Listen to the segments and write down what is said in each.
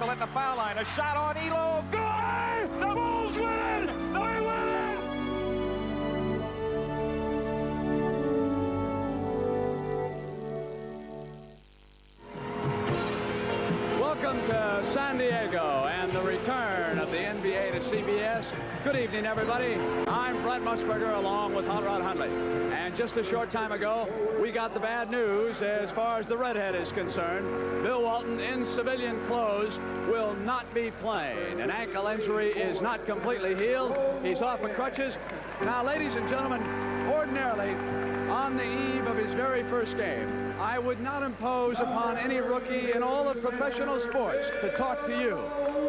tackle at the foul line. A shot on Elo. Good! The Bulls win! They win! Welcome to San Diego and the return of the NBA to CBS. Good evening, everybody. I'm Brent Musburger along with Hot Rod Hundley. And just a short time ago, we got the bad news as far as the redhead is concerned. Bill Walton, in civilian clothes, will not be playing. An ankle injury is not completely healed. He's off with crutches. Now, ladies and gentlemen, ordinarily, on the eve of his very first game, I would not impose upon any rookie in all of professional sports to talk to you.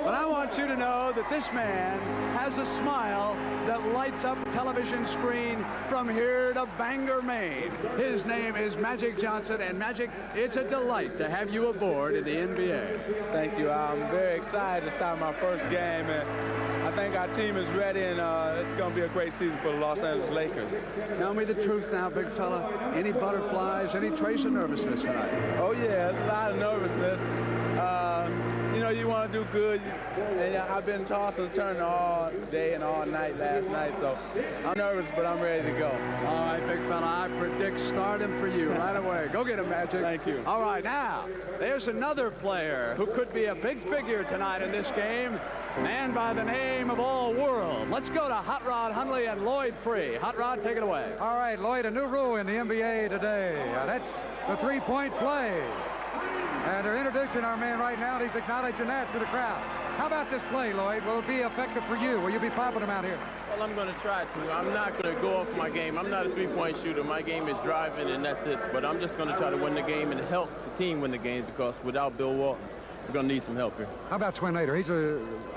But I want you to know that this man has a smile that lights up a television screen from here to Bangor, Maine. His name is Magic Johnson, and Magic, it's a delight to have you aboard in the NBA. Thank you. I'm very excited to start my first game, and I think our team is ready, and it's going to be a great season for the Los Angeles Lakers. Tell me the truth now, big fella. Any butterflies, any trace of nervousness tonight? Oh, yeah, there's a lot of nervousness. You know, you want to do good, and I've been tossing and turning all day and all night last night, so I'm nervous, but I'm ready to go. All right, big fella, I predict stardom for you right away. Go get him, Magic. Thank you. All right, now, there's another player who could be a big figure tonight in this game, man by the name of All World. Let's go to Hot Rod Hundley and Lloyd Free. Hot Rod, take it away. All right, Lloyd, a new rule in the NBA today. That's the three-point play. And they're introducing our man right now, and he's acknowledging that to the crowd. How about this play, Lloyd? Will it be effective for you? Will you be popping them out here? Well, I'm going to try to. I'm not going to go off my game. I'm not a three-point shooter. My game is driving, and that's it. But I'm just going to try to win the game and help the team win the game, because without Bill Walton, we're going to need some help here. How about Swin Nader? He's,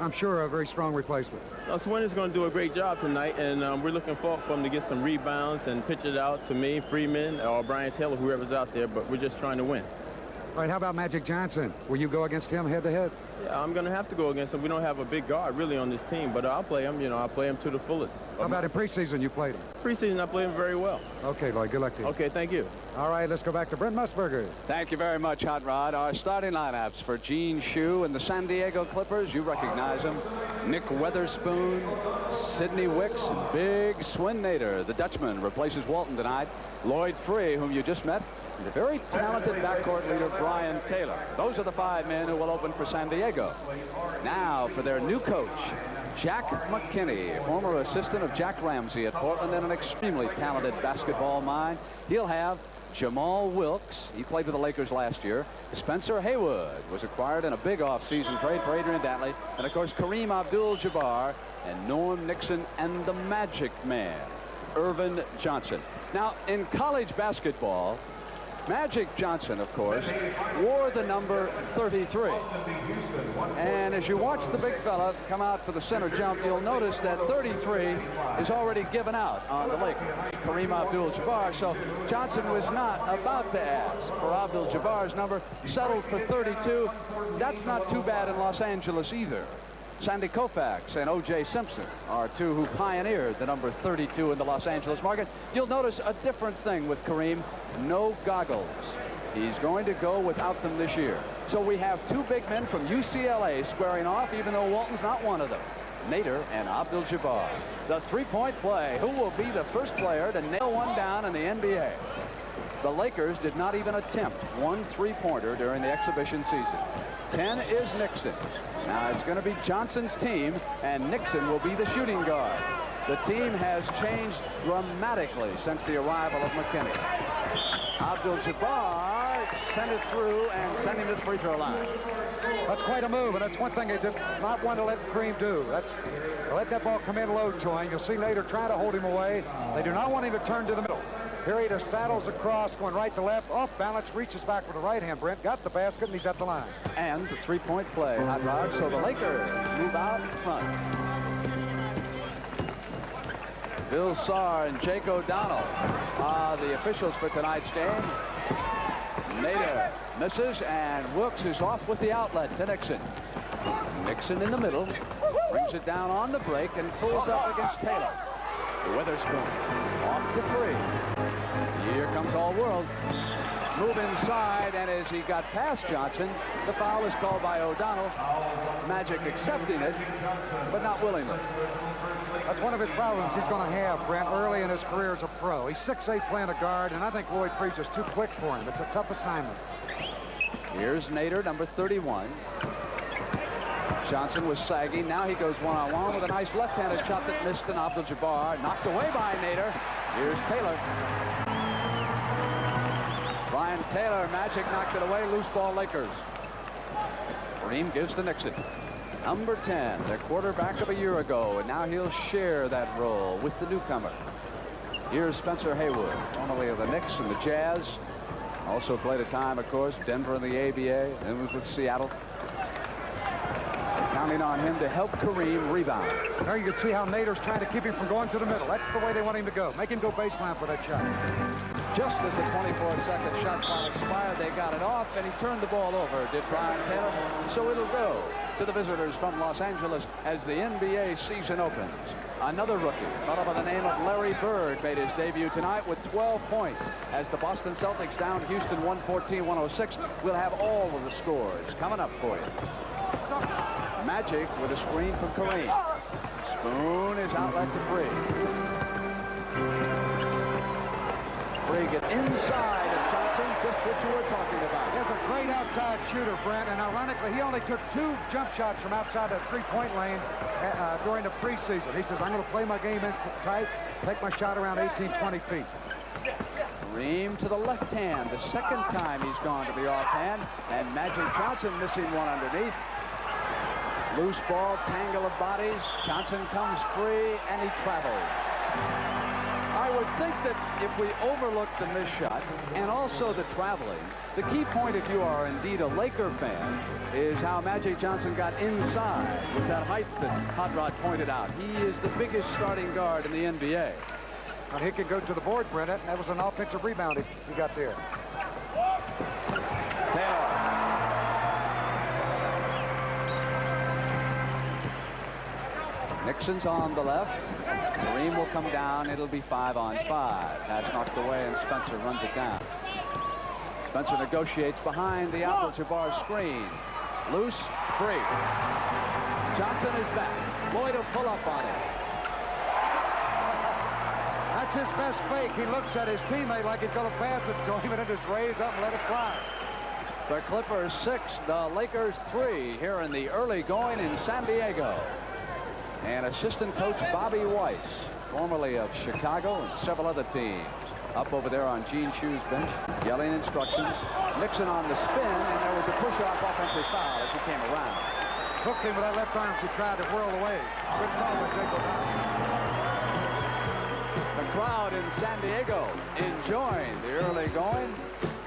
I'm sure, a very strong replacement. Swin is going to do a great job tonight, and we're looking forward for him to get some rebounds and pitch it out to me, Freeman, or Brian Taylor, whoever's out there, but we're just trying to win. All right, how about Magic Johnson? Will you go against him head-to-head? Yeah, I'm going to have to go against him. We don't have a big guard, really, on this team, but I'll play him. You know, I'll play him to the fullest. How about in preseason you played him? Preseason, I played him very well. Okay, Lloyd, good luck to you. Okay, thank you. All right, let's go back to Brent Musburger. Thank you very much, Hot Rod. Our starting lineups for Gene Shue and the San Diego Clippers. You recognize them. Nick Weatherspoon, Sidney Wicks, and Big Swin Nader. The Dutchman replaces Walton tonight. Lloyd Free, whom you just met, and the very talented backcourt leader, Brian Taylor. Those are the five men who will open for San Diego. Now for their new coach, Jack McKinney, former assistant of Jack Ramsey at Portland and an extremely talented basketball mind. He'll have Jamal Wilkes. He played with the Lakers last year. Spencer Haywood was acquired in a big offseason trade for Adrian Dantley. And, of course, Kareem Abdul-Jabbar and Norm Nixon and the Magic Man, Irvin Johnson. Now, in college basketball, Magic Johnson, of course, wore the number 33. And as you watch the big fella come out for the center jump, you'll notice that 33 is already given out on the Lakers, Kareem Abdul-Jabbar. So Johnson was not about to ask for Abdul-Jabbar's number, settled for 32. That's not too bad in Los Angeles either. Sandy Koufax and O.J. Simpson are two who pioneered the number 32 in the Los Angeles market. You'll notice a different thing with Kareem. No goggles. He's going to go without them this year. So we have two big men from UCLA squaring off, even though Walton's not one of them. Nader and Abdul-Jabbar. The three-point play. Who will be the first player to nail one down in the NBA? The Lakers did not even attempt one three-pointer during the exhibition season. 10 is Nixon. Now it's going to be Johnson's team, and Nixon will be the shooting guard. The team has changed dramatically since the arrival of McKinney. Abdul-Jabbar sent it through and sent him to the free throw line. That's quite a move, and that's one thing they did not want to let Kareem do. That's let that ball come in low to him. You'll see Nader trying to hold him away. They do not want him to turn to the middle. Here he just saddles across, going right to left, off balance, reaches back with the right hand. Brent got the basket, and he's at the line. And the three-point play, Hot Rod. So the Lakers move out in front. Bill Sarr and Jake O'Donnell are the officials for tonight's game. Nader misses, and Wilkes is off with the outlet to Nixon. Nixon in the middle, brings it down on the break and pulls up against Taylor. Witherspoon Off to free. Here comes All World. Move inside, and as he got past Johnson, the foul is called by O'Donnell. Magic accepting it, but not willingly. That's one of his problems he's going to have, Brent, early in his career as a pro. He's 6'8", playing a guard, and I think Lloyd Freese is too quick for him. It's a tough assignment. Here's Nader, number 31. Johnson was sagging. Now he goes one-on-one with a nice left-handed shot that missed an Abdul-Jabbar. Knocked away by Nader. Here's Taylor. Brian Taylor, Magic knocked it away. Loose ball, Lakers. Kareem gives to Nixon. Number 10, their quarterback of a year ago, and now he'll share that role with the newcomer. Here's Spencer Haywood, formerly of the Knicks and the Jazz. Also played a time, of course, Denver in the ABA, and was with Seattle. Counting on him to help Kareem rebound. There you can see how Nader's trying to keep him from going to the middle. That's the way they want him to go. Make him go baseline for that shot. Just as the 24-second shot clock expired, they got it off, and he turned the ball over, did Brian Taylor. So it'll go to the visitors from Los Angeles as the NBA season opens. Another rookie, fellow by the name of Larry Bird, made his debut tonight with 12 points. As the Boston Celtics down Houston 114-106, we'll have all of the scores coming up for you. Magic with a screen from Kareem. Spoon is outlet to Free. Free get inside of Johnson, just what you were talking about. He's a great outside shooter, Brent, and ironically, he only took 2 jump shots from outside that three-point lane during the preseason. He says, I'm going to play my game in tight, take my shot around 18, 20 feet. Kareem to the left hand, the second time he's gone to the offhand, and Magic Johnson missing one underneath. Loose ball, tangle of bodies. Johnson comes free, and he travels. I would think that if we overlook the missed shot and also the traveling, the key point, if you are indeed a Laker fan, is how Magic Johnson got inside with that height that Hot Rod pointed out. He is the biggest starting guard in the NBA. And he could go to the board, Brent. That was an offensive rebound he got there. Taylor. Nixon's on the left. Kareem will come down. It'll be 5-on-5. That's knocked away, and Spencer runs it down. Spencer negotiates behind the Abdul-Jabbar screen. Loose, free. Johnson is back. Lloyd will pull up on it. That's his best fake. He looks at his teammate like he's going to pass it to him and then just raise up and let it fly. The Clippers 6, the Lakers 3 here in the early going in San Diego. And assistant coach Bobby Weiss, formerly of Chicago and several other teams, up over there on Gene Shue's bench, yelling instructions. Nixon on the spin, and there was a push-off offensive foul as he came around. Hooked him with that left arm. He tried to whirl away. Good call by Jacob. The crowd in San Diego enjoying the early going.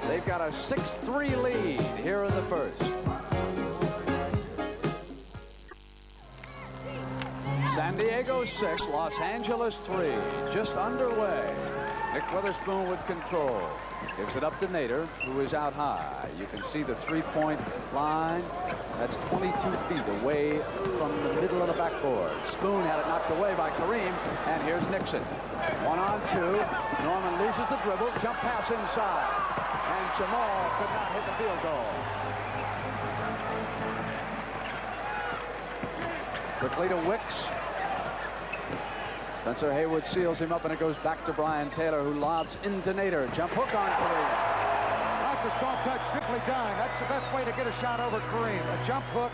They've got a 6-3 lead here in the first. San Diego 6, Los Angeles 3, just underway. Nick Weatherspoon with control. Gives it up to Nader, who is out high. You can see the three-point line. That's 22 feet away from the middle of the backboard. Spoon had it knocked away by Kareem, and here's Nixon. 1-on-2. Norman loses the dribble, jump pass inside, and Jamal could not hit the field goal. Quickly to Wicks. Spencer Haywood seals him up, and it goes back to Brian Taylor, who lobs into Nader. Jump hook on Kareem. That's a soft touch, quickly done. That's the best way to get a shot over Kareem. A jump hook,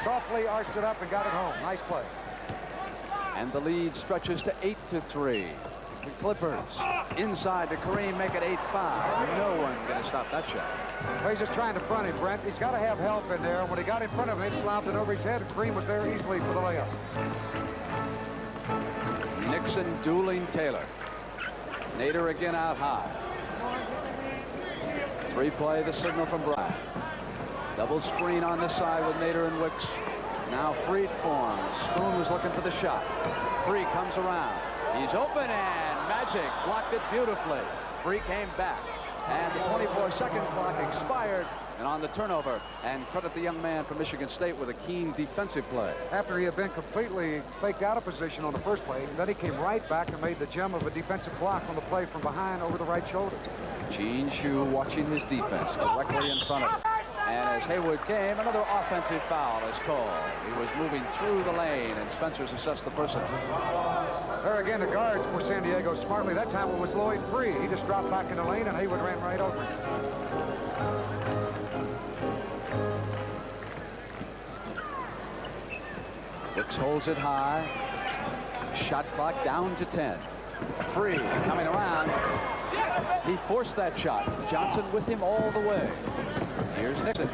softly arched it up and got it home. Nice play. And the lead stretches to 8-3. The Clippers inside to Kareem, make it 8-5. No one going to stop that shot. Well, he's just trying to front him, Brent. He's got to have help in there. When he got in front of him, he slammed it over his head, and Kareem was there easily for the layup. Nixon dueling Taylor. Nader again out high. 3-play, the signal from Bryant. Double screen on this side with Nader and Wicks. Now Freed forms. Spoon was looking for the shot. Free comes around. He's open, and Magic blocked it beautifully. Free came back, and the 24-second clock expired and on the turnover, and credit the young man from Michigan State with a keen defensive play. After he had been completely faked out of position on the first play, then he came right back and made the gem of a defensive block on the play from behind over the right shoulder. Gene Shue watching his defense directly in front of him. And as Haywood came, another offensive foul is called. He was moving through the lane, and Spencer's assessed the personal. There again, the guards for San Diego smartly. That time it was Lloyd Free. He just dropped back in the lane, and Haywood ran right over him. Wicks holds it high. Shot clock down to 10. Free coming around. He forced that shot. Johnson with him all the way. Here's Nixon.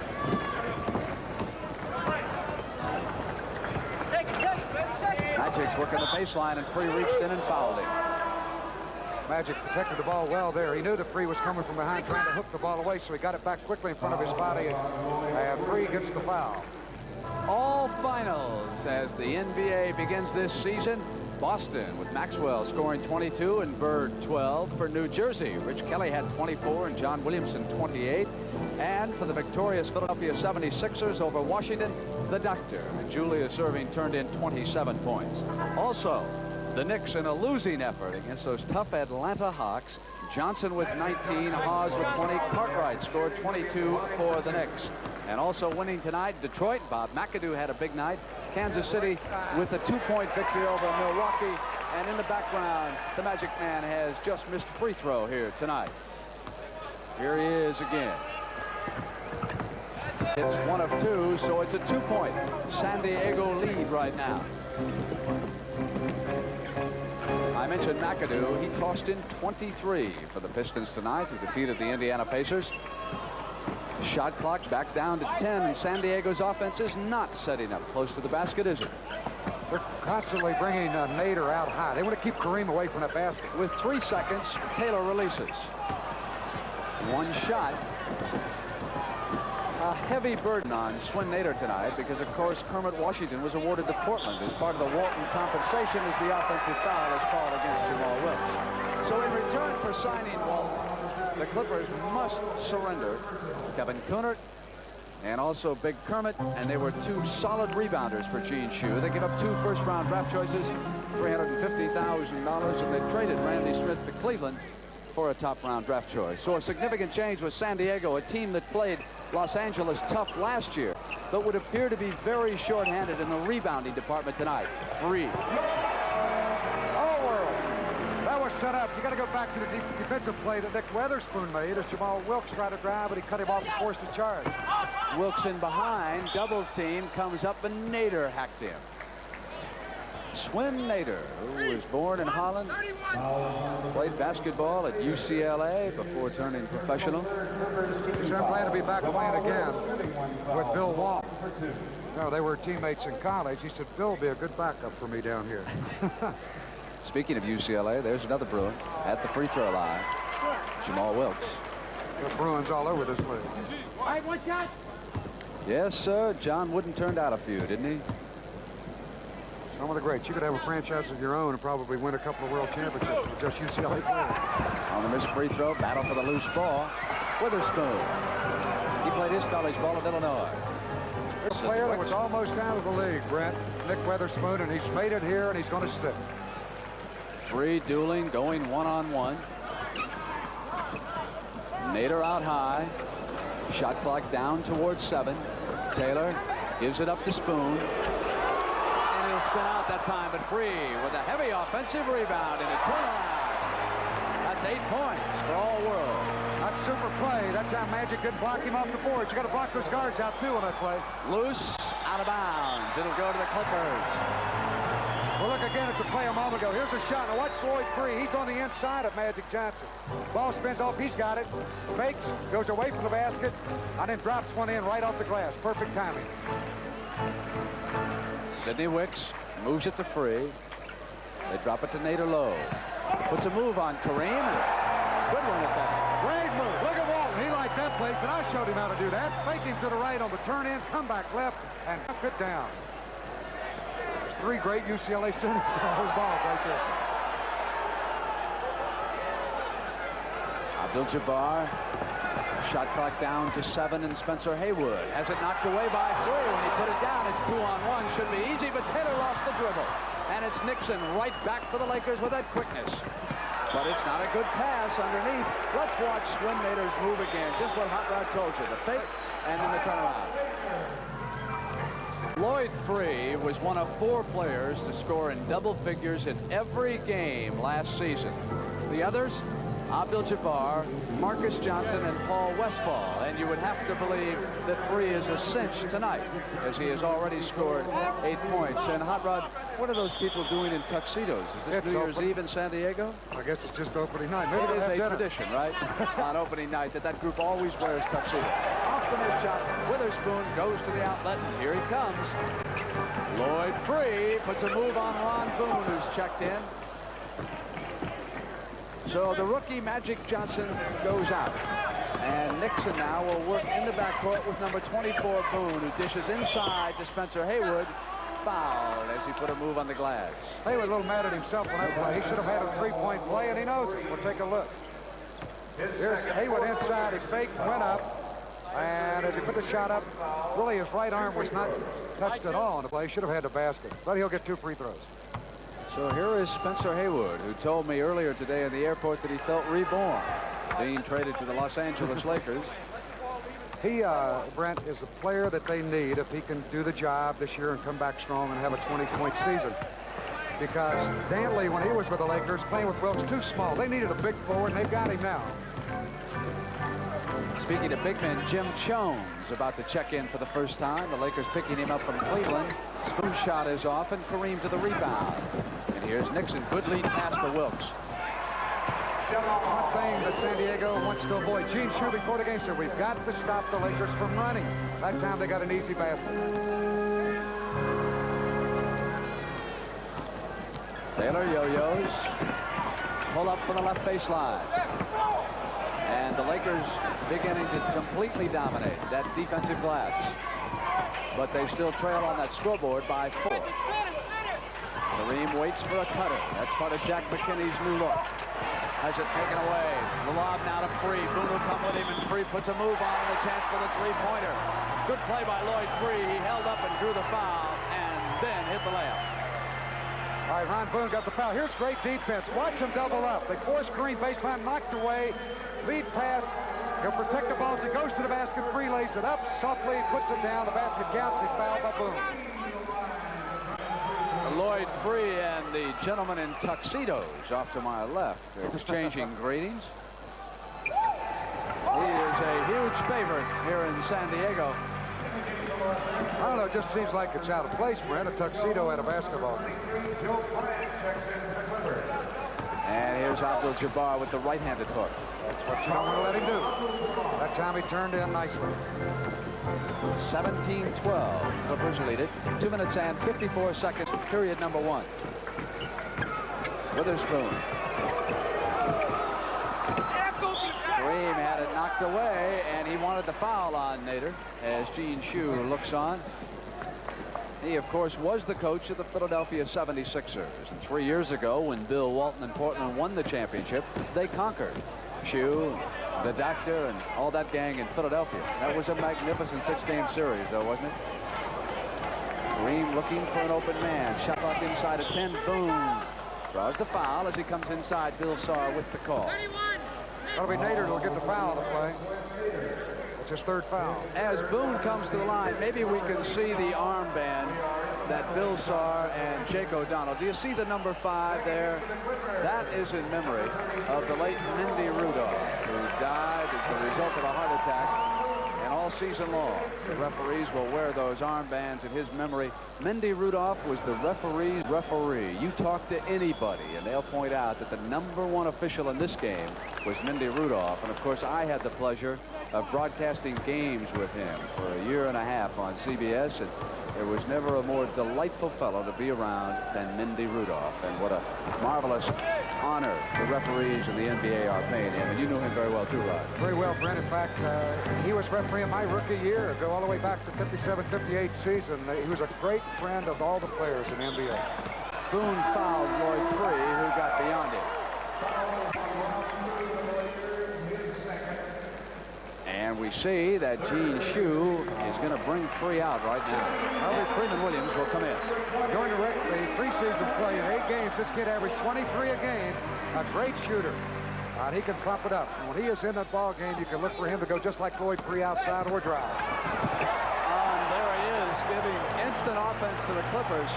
Magic's working the baseline, and Free reached in and fouled him. Magic protected the ball well there. He knew that Free was coming from behind trying to hook the ball away, so he got it back quickly in front of his body, and Free gets the foul. All finals as the NBA begins this season. Boston with Maxwell scoring 22 and Bird 12 for New Jersey. Rich Kelly had 24 and John Williamson 28. And for the victorious Philadelphia 76ers over Washington, the Doctor and Julius Erving turned in 27 points. Also, the Knicks in a losing effort against those tough Atlanta Hawks. Johnson with 19, Hawes with 20, Cartwright scored 22 for the Knicks. And also winning tonight, Detroit. Bob McAdoo had a big night. Kansas City with a 2-point victory over Milwaukee. And in the background, the Magic Man has just missed free throw here tonight. Here he is again. It's 1 of 2, so it's a 2-point San Diego lead right now. I mentioned McAdoo. He tossed in 23 for the Pistons tonight, who defeated the Indiana Pacers. Shot clock back down to 10, and San Diego's offense is not setting up close to the basket, is it? They're constantly bringing Nader out high. They want to keep Kareem away from that basket. With 3 seconds, Taylor releases. One shot. A heavy burden on Swin Nader tonight because, of course, Kermit Washington was awarded to Portland as part of the Walton compensation as the offensive foul is called against Jamal Wilkes. So in return for signing Walton, the Clippers must surrender Kevin Kunert and also Big Kermit, and they were 2 solid rebounders for Gene Shue. They give up 2 first-round draft choices, $350,000, and they traded Randy Smith to Cleveland for a top-round draft choice. So a significant change with San Diego, a team that played Los Angeles tough last year, but would appear to be very short-handed in the rebounding department tonight. Free. Oh, world. That was set up. You got to go back to the defensive play that Nick Weatherspoon made as Jamal Wilkes tried to drive, but he cut him off and forced a charge. Wilkes in behind, double team, comes up, and Nader hacked him. Swin Nader, who was born in Holland, played basketball at UCLA before turning professional. He said, I'm glad to be back playing again with Bill Wall. No, they were teammates in college. He said, Bill will be a good backup for me down here. Speaking of UCLA, there's another Bruin at the free throw line, Jamal Wilkes. The Bruins all over this league. One shot. Yes, sir. John Wooden turned out a few, didn't he? Some of the greats. You could have a franchise of your own and probably win a couple of world championships with just UCLA players. On the missed free throw, battle for the loose ball. Witherspoon. He played his college ball at Illinois. This player that was almost out of the league, Brent, Nick Weatherspoon, and he's made it here, and he's going to stick. Free dueling, going one-on-one. Nader out high. Shot clock down towards 7. Taylor gives it up to Spoon. And he'll spin out that time, but Free with a heavy offensive rebound and a turnaround. That's 8 points for all world. Not super play. That time Magic didn't block him off the board. You got to block those guards out too on that play. Loose, out of bounds. It'll go to the Clippers. Well, look again at the play a moment ago. Here's a shot. Now watch Lloyd Free. He's on the inside of Magic Johnson. Ball spins off. He's got it. Fakes, goes away from the basket, and then drops one in right off the glass. Perfect timing. Sidney Wicks moves it to Free. They drop it to Nader low. Puts a move on Kareem. Good one at that. Great move. Look at Walton. He liked that place, and I showed him how to do that. Fake him to the right on the turn in, come back left, and knock it down. There's 3 great UCLA Sooners on those balls right there. Abdul-Jabbar Shot clock down to 7, and Spencer Haywood has it knocked away by 3. When he put it down, it's 2-on-1. Should be easy, but Taylor lost the dribble. And it's Nixon right back for the Lakers with that quickness. But it's not a good pass underneath. Let's watch Swinnator's move again. Just what Hot Rod told you. The fake and then the turnaround. Lloyd Free was one of 4 players to score in double figures in every game last season. The others, Abdul-Jabbar, Marcus Johnson, and Paul Westphal. And you would have to believe that Free is a cinch tonight, as he has already scored 8 points. And Hot Rod, what are those people doing in tuxedos? Is this New Year's Eve in San Diego? I guess it's just opening night. Maybe it is a tradition, right? On opening night, that group always wears tuxedos. Off the mid shot, Witherspoon goes to the outlet, and here he comes. Lloyd Free puts a move on Ron Boone, who's checked in. So the rookie Magic Johnson goes out. And Nixon now will work in the backcourt with number 24 Boone, who dishes inside to Spencer Haywood. Fouled as he put a move on the glass. Haywood a little mad at himself when that play. He should have had a 3-point play, and he knows it. We'll take a look. Here's Haywood inside. He faked, went up. And as he put the shot up, really his right arm was not touched at all on the play. He should have had the basket. But he'll get 2 free throws. So here is Spencer Haywood, who told me earlier today in the airport that he felt reborn, being traded to the Los Angeles Lakers. He, Brent, is a player that they need if he can do the job this year and come back strong and have a 20-point season. Because Dantley, when he was with the Lakers, playing with Wilkes, too small. They needed a big forward, and they've got him now. Speaking of big men, Jim Chones about to check in for the first time. The Lakers picking him up from Cleveland. Spoon shot is off, and Kareem to the rebound. And here's Nixon. Good lead pass to Wilkes. One thing that San Diego wants to avoid. Gene Shue before the game said, we've got to stop the Lakers from running. That time they got an easy basket. Taylor yo-yos. Pull up from the left baseline. And the Lakers beginning to completely dominate that defensive glass. But they still trail on that scoreboard by 4. Kareem waits for a cutter. That's part of Jack McKinney's new look. Has it taken away. The lob now to Free. Boone will come with him, and Free puts a move on and a chance for the 3-pointer. Good play by Lloyd Free. He held up and drew the foul and then hit the layup. All right, Ron Boone got the foul. Here's great defense. Watch him double up. They force Kareem baseline, knocked away. Lead pass. He'll protect the ball as he goes to the basket. Free lays it up softly, puts it down. The basket counts. He's fouled by Boone. Lloyd Free and the gentleman in tuxedos off to my left. They're exchanging greetings. He is a huge favorite here in San Diego. I don't know, it just seems like it's out of place, Brent, a tuxedo at a basketball game. And here's Abdul-Jabbar with the right-handed hook. That's what you don't want to let him do. That time he turned in nicely. 17-12. Clippers lead it. 2 minutes and 54 seconds. Period number 1. Witherspoon. Kareem had it knocked away, and he wanted the foul on Nader as Gene Shue looks on. He, of course, was the coach of the Philadelphia 76ers. And 3 years ago, when Bill Walton and Portland won the championship, they conquered. Shue, the doctor, and all that gang in Philadelphia. That was a magnificent 6-game series, though, wasn't it? Kareem looking for an open man. Shot clock inside at 10. Boone draws the foul as he comes inside. Bill Sarr with the call. That'll be Nader who'll get the foul on the play. It's his 3rd foul. As Boone comes to the line, maybe we can see the armband that Bill Sarr and Jake O'Donnell. Do you see the number 5 there? That is in memory of the late Mindy Rudolph, who died as a result of a heart attack. And all season long, the referees will wear those armbands in his memory. Mindy Rudolph was the referee's referee. You talk to anybody, and they'll point out that the number 1 official in this game was Mindy Rudolph. And, of course, I had the pleasure of broadcasting games with him for a year and a half on CBS, and there was never a more delightful fellow to be around than Mindy Rudolph. And what a marvelous honor the referees in the NBA are paying him. And you knew him very well, too, Rod. Very well, Brent. In fact, he was refereeing my rookie year, go all the way back to 57-58 season. He was a great friend of all the players in the NBA. Boone fouled Lloyd Free, who got beyond him. And see that Gene Shue is going to bring free out right now. Harvey Freeman Williams will come in. During the preseason play in 8 games, this kid averaged 23 a game. A great shooter. And he can pump it up. And when he is in that ball game, you can look for him to go just like Floyd, free outside or drive. And there he is, giving instant offense to the Clippers.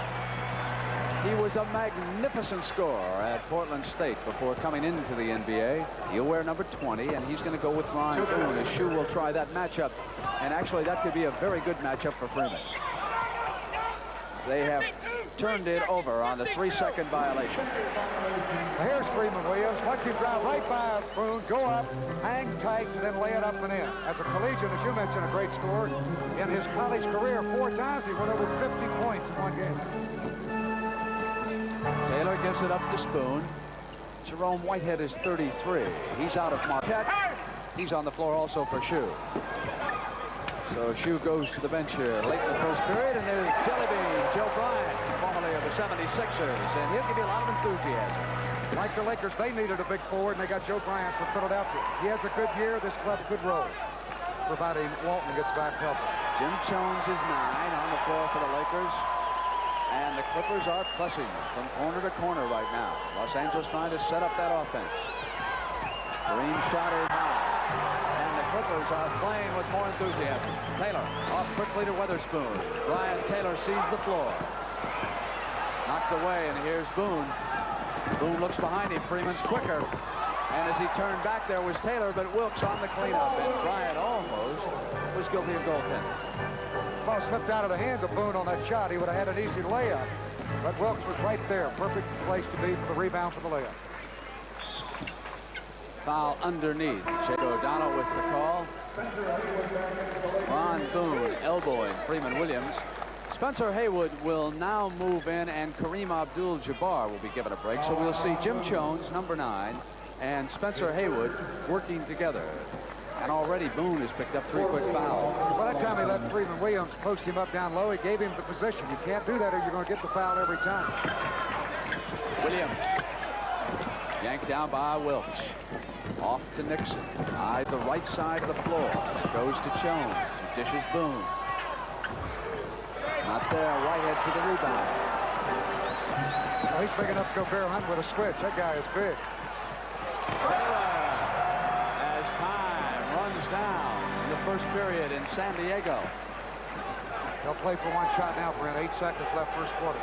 He was a magnificent scorer at Portland State before coming into the NBA. He'll wear number 20, and he's going to go with Ron Boone. As Shue will try that matchup. And actually, that could be a very good matchup for Freeman. They have turned it over on the 3-second violation. Here's Freeman Williams. Watch him drive right by Boone, go up, hang tight, and then lay it up and in. As a collegian, as you mentioned, a great scorer. In his college career, 4 times he went over 50 points in one game. Taylor gives it up to Spoon. Jerome Whitehead is 33. He's out of Marquette. He's on the floor also for Shue. So Shue goes to the bench here late in the first period, and there's Jellybean, Joe Bryant, formerly of the 76ers, and he'll give you a lot of enthusiasm. Like the Lakers, they needed a big forward, and they got Joe Bryant from Philadelphia. He has a good year. This club could roll, providing Walton gets back healthy. Jim Jones is 9 on the floor for the Lakers, and the Clippers are pressing from corner to corner right now. Los Angeles trying to set up that offense. Green shot is high. Clippers are playing with more enthusiasm. Taylor off quickly to Weatherspoon. Brian Taylor sees the floor. Knocked away, and here's Boone. Boone looks behind him. Freeman's quicker. And as he turned back, there was Taylor, but Wilkes on the cleanup. And Bryant almost was guilty of goaltending. Ball slipped out of the hands of Boone on that shot. He would have had an easy layup. But Wilkes was right there. Perfect place to be for the rebound for the layup. Foul underneath. Jake O'Donnell with the call. Ron Boone elbowing Freeman Williams. Spencer Haywood will now move in, and Kareem Abdul-Jabbar will be given a break. So we'll see Jim Jones, number 9, and Spencer Haywood working together. And already Boone has picked up 3 quick fouls. By that time he let Freeman Williams post him up down low. He gave him the position. You can't do that or you're going to get the foul every time. Williams yanked down by Wilkes. Off to Nixon. Eyed the right side of the floor. Goes to Jones. Who dishes Boone. Not there. Whitehead to the rebound. Oh, he's big enough to go bare hunt with a switch. That guy is big. Taylor, as time runs down in the first period in San Diego. They'll play for one shot now, Brent. 8 seconds left first quarter.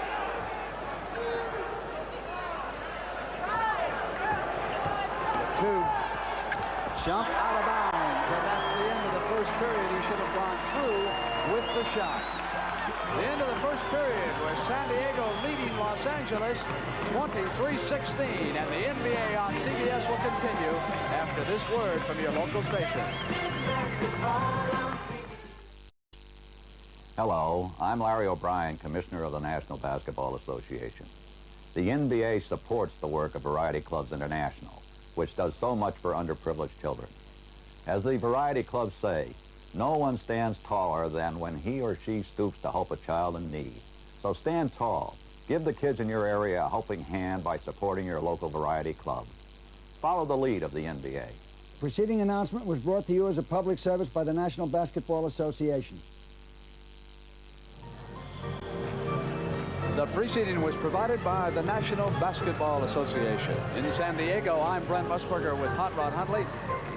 Jump out of bounds, and that's the end of the first period. He should have gone through with the shot. The end of the first period was San Diego leading Los Angeles 23-16, and the NBA on CBS will continue after this word from your local station. Hello, I'm Larry O'Brien, Commissioner of the National Basketball Association. The NBA supports the work of Variety Clubs International, which does so much for underprivileged children. As the Variety Clubs say, no one stands taller than when he or she stoops to help a child in need. So stand tall. Give the kids in your area a helping hand by supporting your local Variety Club. Follow the lead of the NBA. The preceding announcement was brought to you as a public service by the National Basketball Association. The preceding was provided by the National Basketball Association. In San Diego, I'm Brent Musburger with Hot Rod Huntley.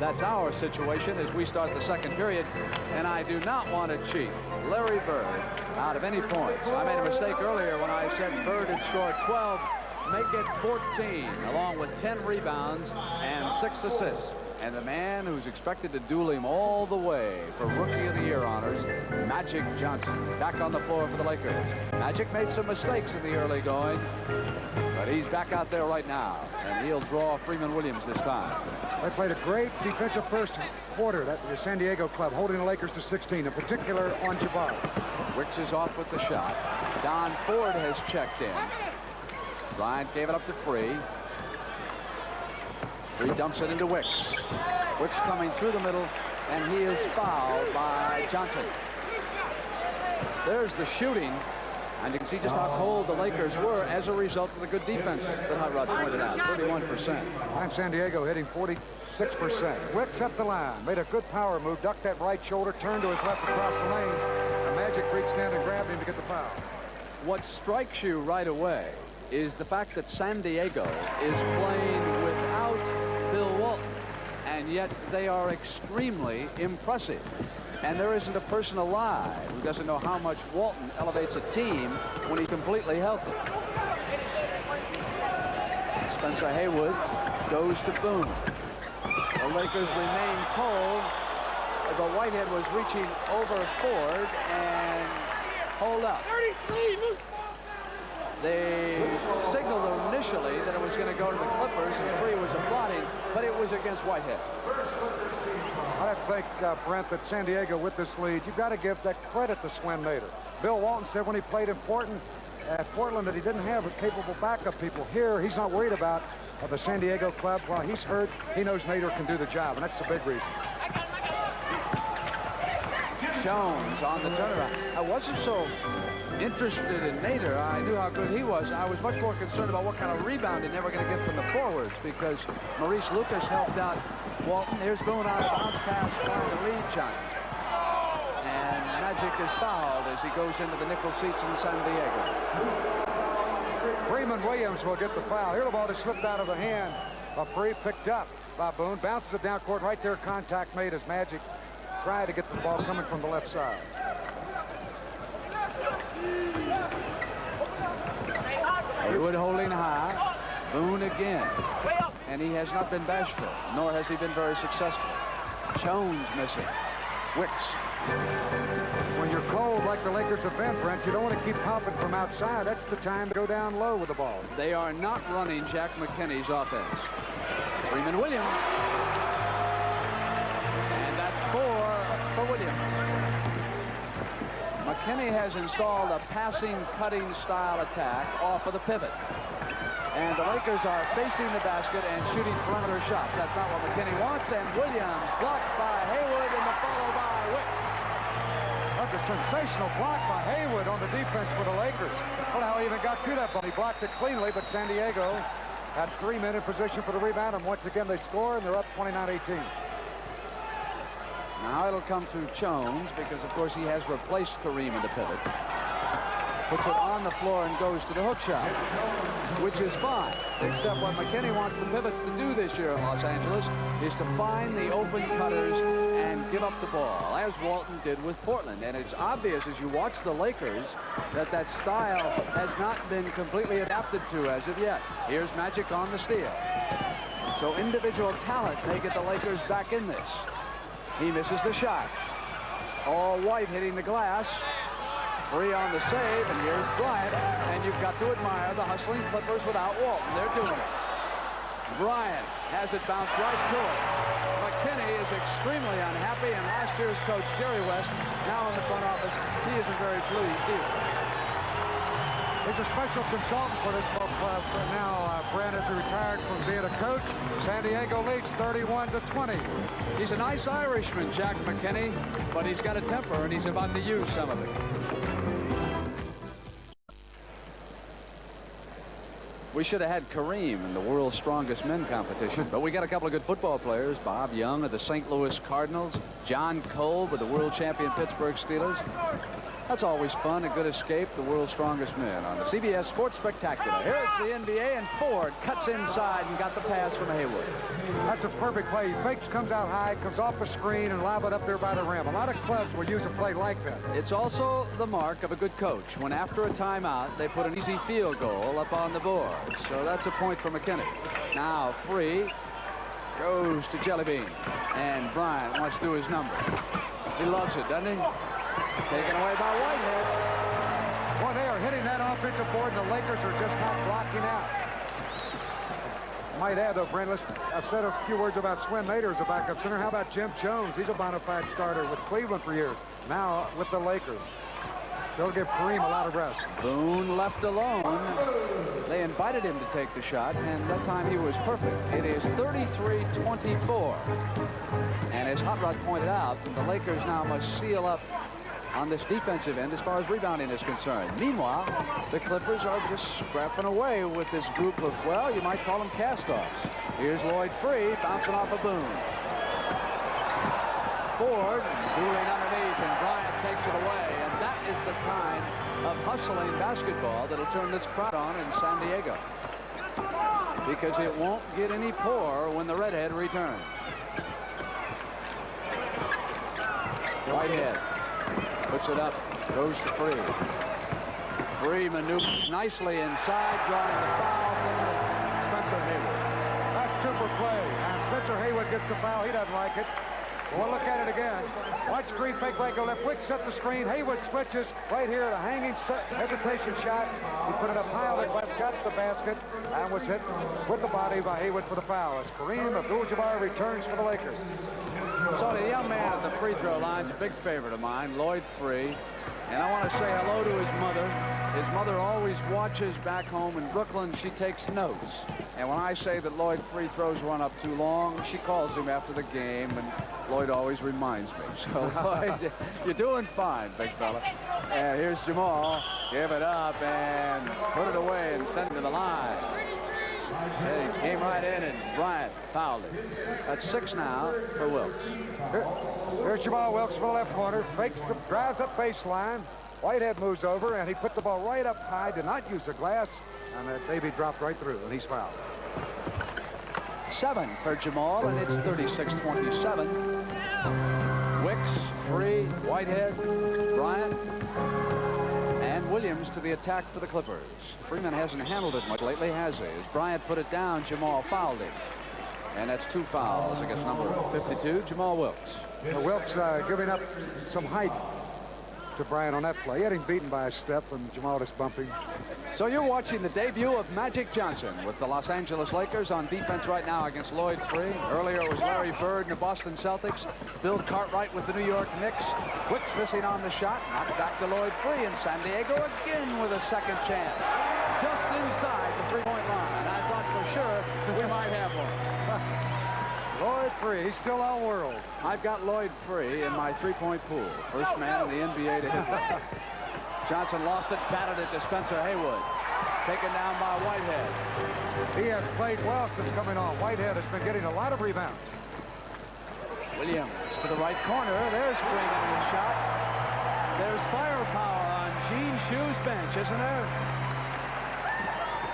That's our situation as we start the second period, and I do not want to cheat Larry Bird out of any points. I made a mistake earlier when I said Bird had scored 12. Make it 14, along with 10 rebounds and 6 assists. And the man who's expected to duel him all the way for Rookie of the Year honors, Magic Johnson, back on the floor for the Lakers. Magic made some mistakes in the early going, but he's back out there right now, and he'll draw Freeman Williams this time. They played a great defensive first quarter, that the San Diego club, holding the Lakers to 16, in particular on Jabbar. Wicks is off with the shot. Don Ford has checked in. Bryant gave it up to Free. Free dumps it into Wicks. Wicks coming through the middle, and he is fouled by Johnson. There's the shooting, And you can see just how cold the Lakers were as a result of the good defense that Hot Rod pointed out, 31%. And San Diego hitting 46%. Wicks up the line, made a good power move, ducked that right shoulder, turned to his left across the lane. And Magic reached in and grabbed him to get the foul. What strikes you right away is the fact that San Diego is playing without Bill Walton, and yet they are extremely impressive. And there isn't a person alive who doesn't know how much Walton elevates a team when he's completely healthy. Spencer Haywood goes to Boone. The Lakers remain cold, but Whitehead was reaching over Ford and hold up. They signaled initially that it was going to go to the Clippers and Free was applauding, but it was against Whitehead. I think, Brent, that San Diego with this lead, you've got to give that credit to Swin Nader. Bill Walton said when he played in Portland that he didn't have a capable backup people. Here, he's not worried about the San Diego club. While he's hurt, he knows Nader can do the job, and that's the big reason. Jones on the turnaround. I wasn't so interested in Nader. I knew how good he was. I was much more concerned about what kind of rebounding they were going to get from the forwards, because Maurice Lucas helped out Walton. Here's Boone on a bounce pass trying to lead Johnson. And Magic is fouled as he goes into the nickel seats in San Diego. Freeman Williams will get the foul. Here the ball just slipped out of the hand of Free, picked up by Boone. Bounces it down court. Right there, contact made as Magic tried to get the ball coming from the left side. Haywood holding high. Boone again. And he has not been bashful, nor has he been very successful. Jones missing. Wicks. When you're cold like the Lakers have been, Brent, you don't want to keep popping from outside. That's the time to go down low with the ball. They are not running Jack McKinney's offense. Freeman Williams. And that's four for Williams. McKinney has installed a passing, cutting style attack off of the pivot. And the Lakers are facing the basket and shooting perimeter shots. That's not what McKinney wants. And Williams blocked by Haywood and the follow by Wicks. That's a sensational block by Haywood on the defense for the Lakers. I don't know how he even got to that ball. He blocked it cleanly, but San Diego had 3 men in position for the rebound, and once again they score, and they're up 29-18. Now it'll come through Jones because, of course, he has replaced Kareem in the pivot. Puts it on the floor and goes to the hook shot, which is fine, except what McKinney wants the pivots to do this year in Los Angeles is to find the open cutters and give up the ball, as Walton did with Portland. And it's obvious as you watch the Lakers that that style has not been completely adapted to as of yet. Here's Magic on the steal. So individual talent may get the Lakers back in this. He misses the shot. All White hitting the glass. Free on the save, and here's Bryant. And you've got to admire the hustling Clippers without Walton. They're doing it. Bryant has it bounced right to it. McKinney is extremely unhappy, and last year's coach, Jerry West, now in the front office, he isn't very pleased either. He's a special consultant for this ball club now. Brent is retired from being a coach. San Diego leads 31-20. He's a nice Irishman, Jack McKinney, but he's got a temper, and he's about to use some of it. We should have had Kareem in the world's strongest men competition, but we got a couple of good football players. Bob Young of the St. Louis Cardinals, John Cole with the world champion Pittsburgh Steelers. That's always fun, a good escape, the world's strongest men on the CBS Sports Spectacular. Here's the NBA, and Ford cuts inside and got the pass from Haywood. That's a perfect play. He fakes, comes out high, comes off the screen, and lob it up there by the rim. A lot of clubs will use a play like that. It's also the mark of a good coach when after a timeout they put an easy field goal up on the board. So that's a point for McKinney. Now Free goes to Jellybean, and Bryant wants to do his number. He loves it, doesn't he? Taken away by Whitehead. Boy, they are hitting that offensive board, and the Lakers are just not blocking out. I might add, though, Brent, I've said a few words about Swin Nader as a backup center. How about Jim Jones? He's a bona fide starter with Cleveland for years. Now with the Lakers. They'll give Kareem a lot of rest. Boone left alone. They invited him to take the shot, and that time he was perfect. It is 33-24. And as Hot Rod pointed out, the Lakers now must seal up on this defensive end as far as rebounding is concerned. Meanwhile, the Clippers are just scrapping away with this group of, well, you might call them cast-offs. Here's Lloyd Free bouncing off a Boone. Ford dueling underneath, and Bryant takes it away. And that is the kind of hustling basketball that'll turn this crowd on in San Diego, because it won't get any poorer when the redhead returns. Whitehead puts it up, goes to Free. Free maneuvers nicely inside, drawing the foul from Spencer Haywood. That's super play. And Spencer Haywood gets the foul. He doesn't like it. We'll look at it again. Watch screen, fake leg, go left. Quick set the screen. Haywood switches right here. The hanging hesitation shot. He put it up high on the glass, got the basket, and was hit with the body by Haywood for the foul. As Kareem Abdul-Jabbar returns for the Lakers. So the young man at the free throw line's a big favorite of mine, Lloyd Free. And I want to say hello to his mother. His mother always watches back home in Brooklyn. She takes notes. And when I say that Lloyd Free throws run up too long, she calls him after the game, and Lloyd always reminds me. So, Lloyd, you're doing fine, big fella. And here's Jamal. Give it up and put it away and send it to the line. And he came right in, and Bryant fouled it. That's 6 now for Wilkes. Here's Jamal Wilkes for the left corner. Fakes, drives up baseline. Whitehead moves over, and he put the ball right up high. Did not use the glass, and that baby dropped right through, and he's fouled. 7 for Jamal, and it's 36-27. Wicks, Free, Whitehead, Bryant, and Williams to the attack for the Clippers. Freeman hasn't handled it much lately, has he? As Bryant put it down, Jamal fouled him. And that's 2 fouls against number 52, Jamal Wilkes. Wilkes giving up some height to Bryant on that play. He had him beaten by a step, and Jamal just bumping. So you're watching the debut of Magic Johnson with the Los Angeles Lakers on defense right now against Lloyd Free. Earlier it was Larry Bird and the Boston Celtics. Bill Cartwright with the New York Knicks. Wicks missing on the shot. Knocked back to Lloyd Free, and San Diego again with a second chance. Just inside the three-point line. I thought for sure we might have one. Lloyd Free, he's still all world. I've got Lloyd Free in my three-point pool. First man in the NBA to hit it. Johnson lost it, batted it to Spencer Haywood. Taken down by Whitehead. He has played well since coming on. Whitehead has been getting a lot of rebounds. Williams to the right corner. There's Freeman in his shot. There's firepower on Gene Shue's bench, isn't there?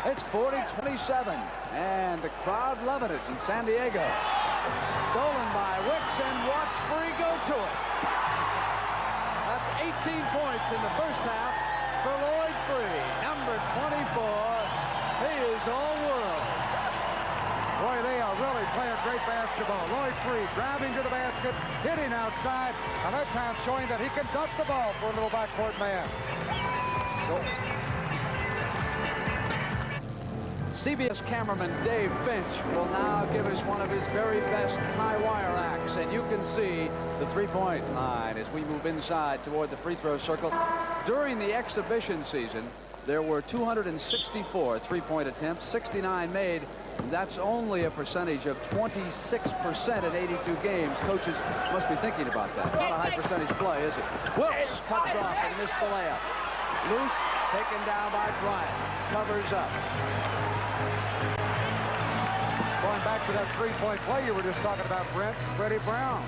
It's 40-27, and the crowd loving it in San Diego. Stolen by Wicks, and watch Free go to it. That's 18 points in the first half for Lloyd Free, number 24. He is all world. Boy, they are really playing great basketball. Lloyd Free driving to the basket, hitting outside, and that time showing that he can dunk the ball for a little backcourt man. CBS cameraman Dave Finch will now give us one of his very best high wire acts, and you can see the three-point line as we move inside toward the free throw circle. During the exhibition season, there were 264 three-point attempts, 69 made. That's only a percentage of 26% in 82 games. Coaches must be thinking about that. Not a high percentage play, is it? Wilkes cuts off and missed the layup. Loose, taken down by Bryant. Covers up. Going back to that three-point play you were just talking about, Brent, Freddie Brown.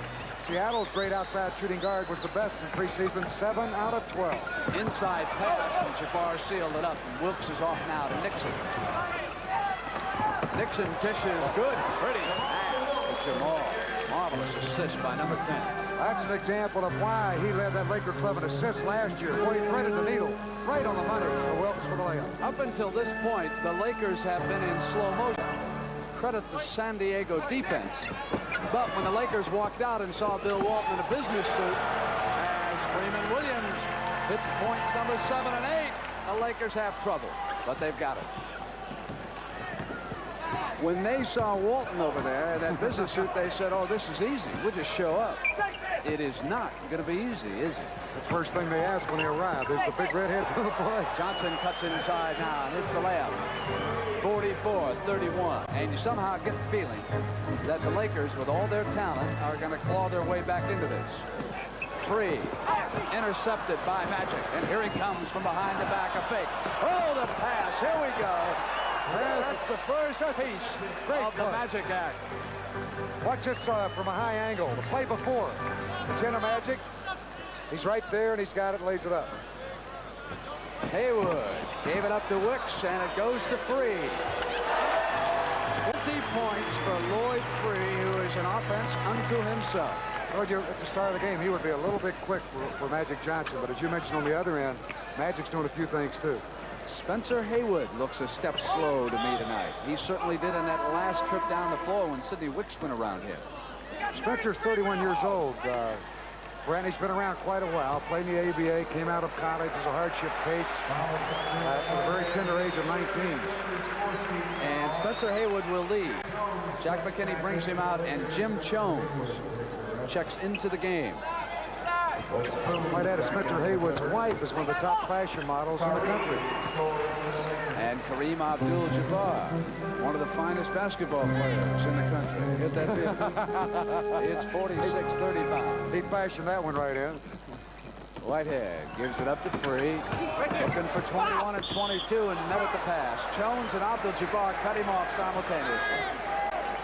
Seattle's great outside shooting guard was the best in preseason, 7 out of 12. Inside pass, and Jabbar sealed it up. And Wilkes is off now to Nixon. Nixon dishes good. Pretty pass to Jamal. Marvelous assist by number 10. That's an example of why he led that Laker club in assists last year. Boy, he threaded the needle right on the money for Wilkes for the layup. Up until this point, the Lakers have been in slow motion. Credit the San Diego defense. But when the Lakers walked out and saw Bill Walton in a business suit, as Freeman Williams hits points number 7 and 8, the Lakers have trouble, but they've got it. When they saw Walton over there in that business suit, they said, oh, this is easy. We'll just show up. It is not going to be easy, is it? That's the first thing they ask when they arrive. Is the big redhead going to play? Johnson cuts inside now and hits the layup. 44-31. And you somehow get the feeling that the Lakers, with all their talent, are going to claw their way back into this. free. Intercepted by Magic. And here he comes from behind the back. A fake. Oh, the pass. Here we go. That's the first piece of the Magic act. Watch this from a high angle. The play before. It's in a Magic. He's right there, and he's got it, lays it up. Haywood gave it up to Wicks, and it goes to Free. 20 points for Lloyd Free, who is an offense unto himself. Well, at the start of the game, he would be a little bit quick for Magic Johnson, but as you mentioned on the other end, Magic's doing a few things too. Spencer Haywood looks a step slow to me tonight. He certainly did in that last trip down the floor when Sidney Wicks went around him. Spencer's 31 years old. Brandy's been around quite a while, played in the ABA, came out of college as a hardship case at a very tender age of 19. And Spencer Haywood will lead. Jack McKinney brings him out, and Jim Jones checks into the game. Might add, Spencer Haywood's wife is one of the top fashion models in the country. And Kareem Abdul-Jabbar, one of the finest basketball players in the country. Hit that bit. It's 46-35. He fashioned that one right in. Whitehead gives it up to Free. Looking for 21 and 22 and met at the pass. Jones and Abdul-Jabbar cut him off simultaneously.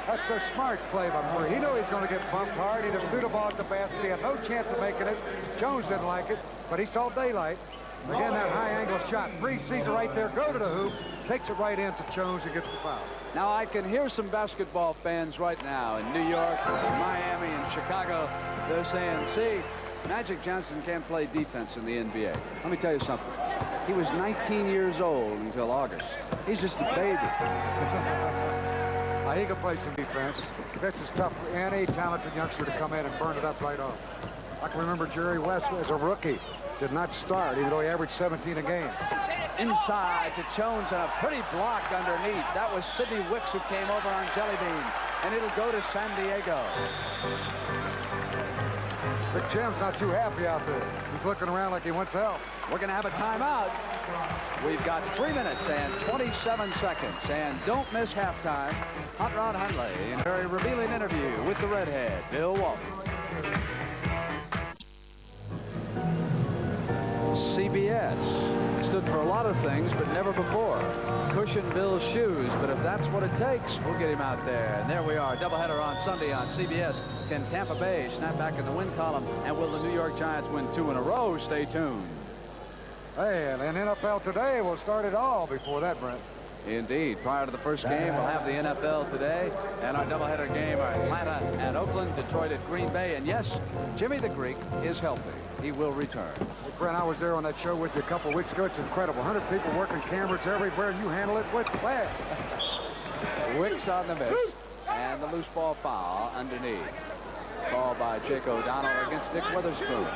That's so smart play by Murray. He knew he was going to get bumped hard. He just threw the ball at the basket. He had no chance of making it. Jones didn't like it, but he saw daylight. Again, that high angle shot. Free sees it right there, go to the hoop, takes it right into Jones and gets the foul. Now, I can hear some basketball fans right now in New York, Miami, and Chicago. They're saying, see, Magic Johnson can't play defense in the NBA. Let me tell you something. He was 19 years old until August. He's just a baby. He can play some defense. This is tough for any talented youngster to come in and burn it up right off. I can remember Jerry West as a rookie. Did not start, even though he averaged 17 a game. Inside to Jones and a pretty block underneath. That was Sidney Wicks who came over on Jelly Bean. And it'll go to San Diego. Big Jim's not too happy out there. He's looking around like he wants help. We're going to have a timeout. We've got 3 minutes and 27 seconds. And don't miss halftime. Hot Rod Hundley in a very revealing interview with the redhead, Bill Walton. CBS stood for a lot of things, but never before. Cushion Bill's shoes, but if that's what it takes, we'll get him out there. And there we are, doubleheader on Sunday on CBS. Can Tampa Bay snap back in the win column, and will the New York Giants win 2 in a row? Stay tuned. Hey, and NFL Today will start it all before that, Brent. Indeed. Prior to the first game, we'll have the NFL Today, and our doubleheader game are Atlanta and Oakland, Detroit at Green Bay. And yes, Jimmy the Greek is healthy. He will return. Hey, Brent, I was there on that show with you a couple of weeks ago. It's incredible. 100 people working cameras everywhere. You handle it with class. Wicks on the miss, and the loose ball foul underneath. Call by Jake O'Donnell against Nick Witherspoon.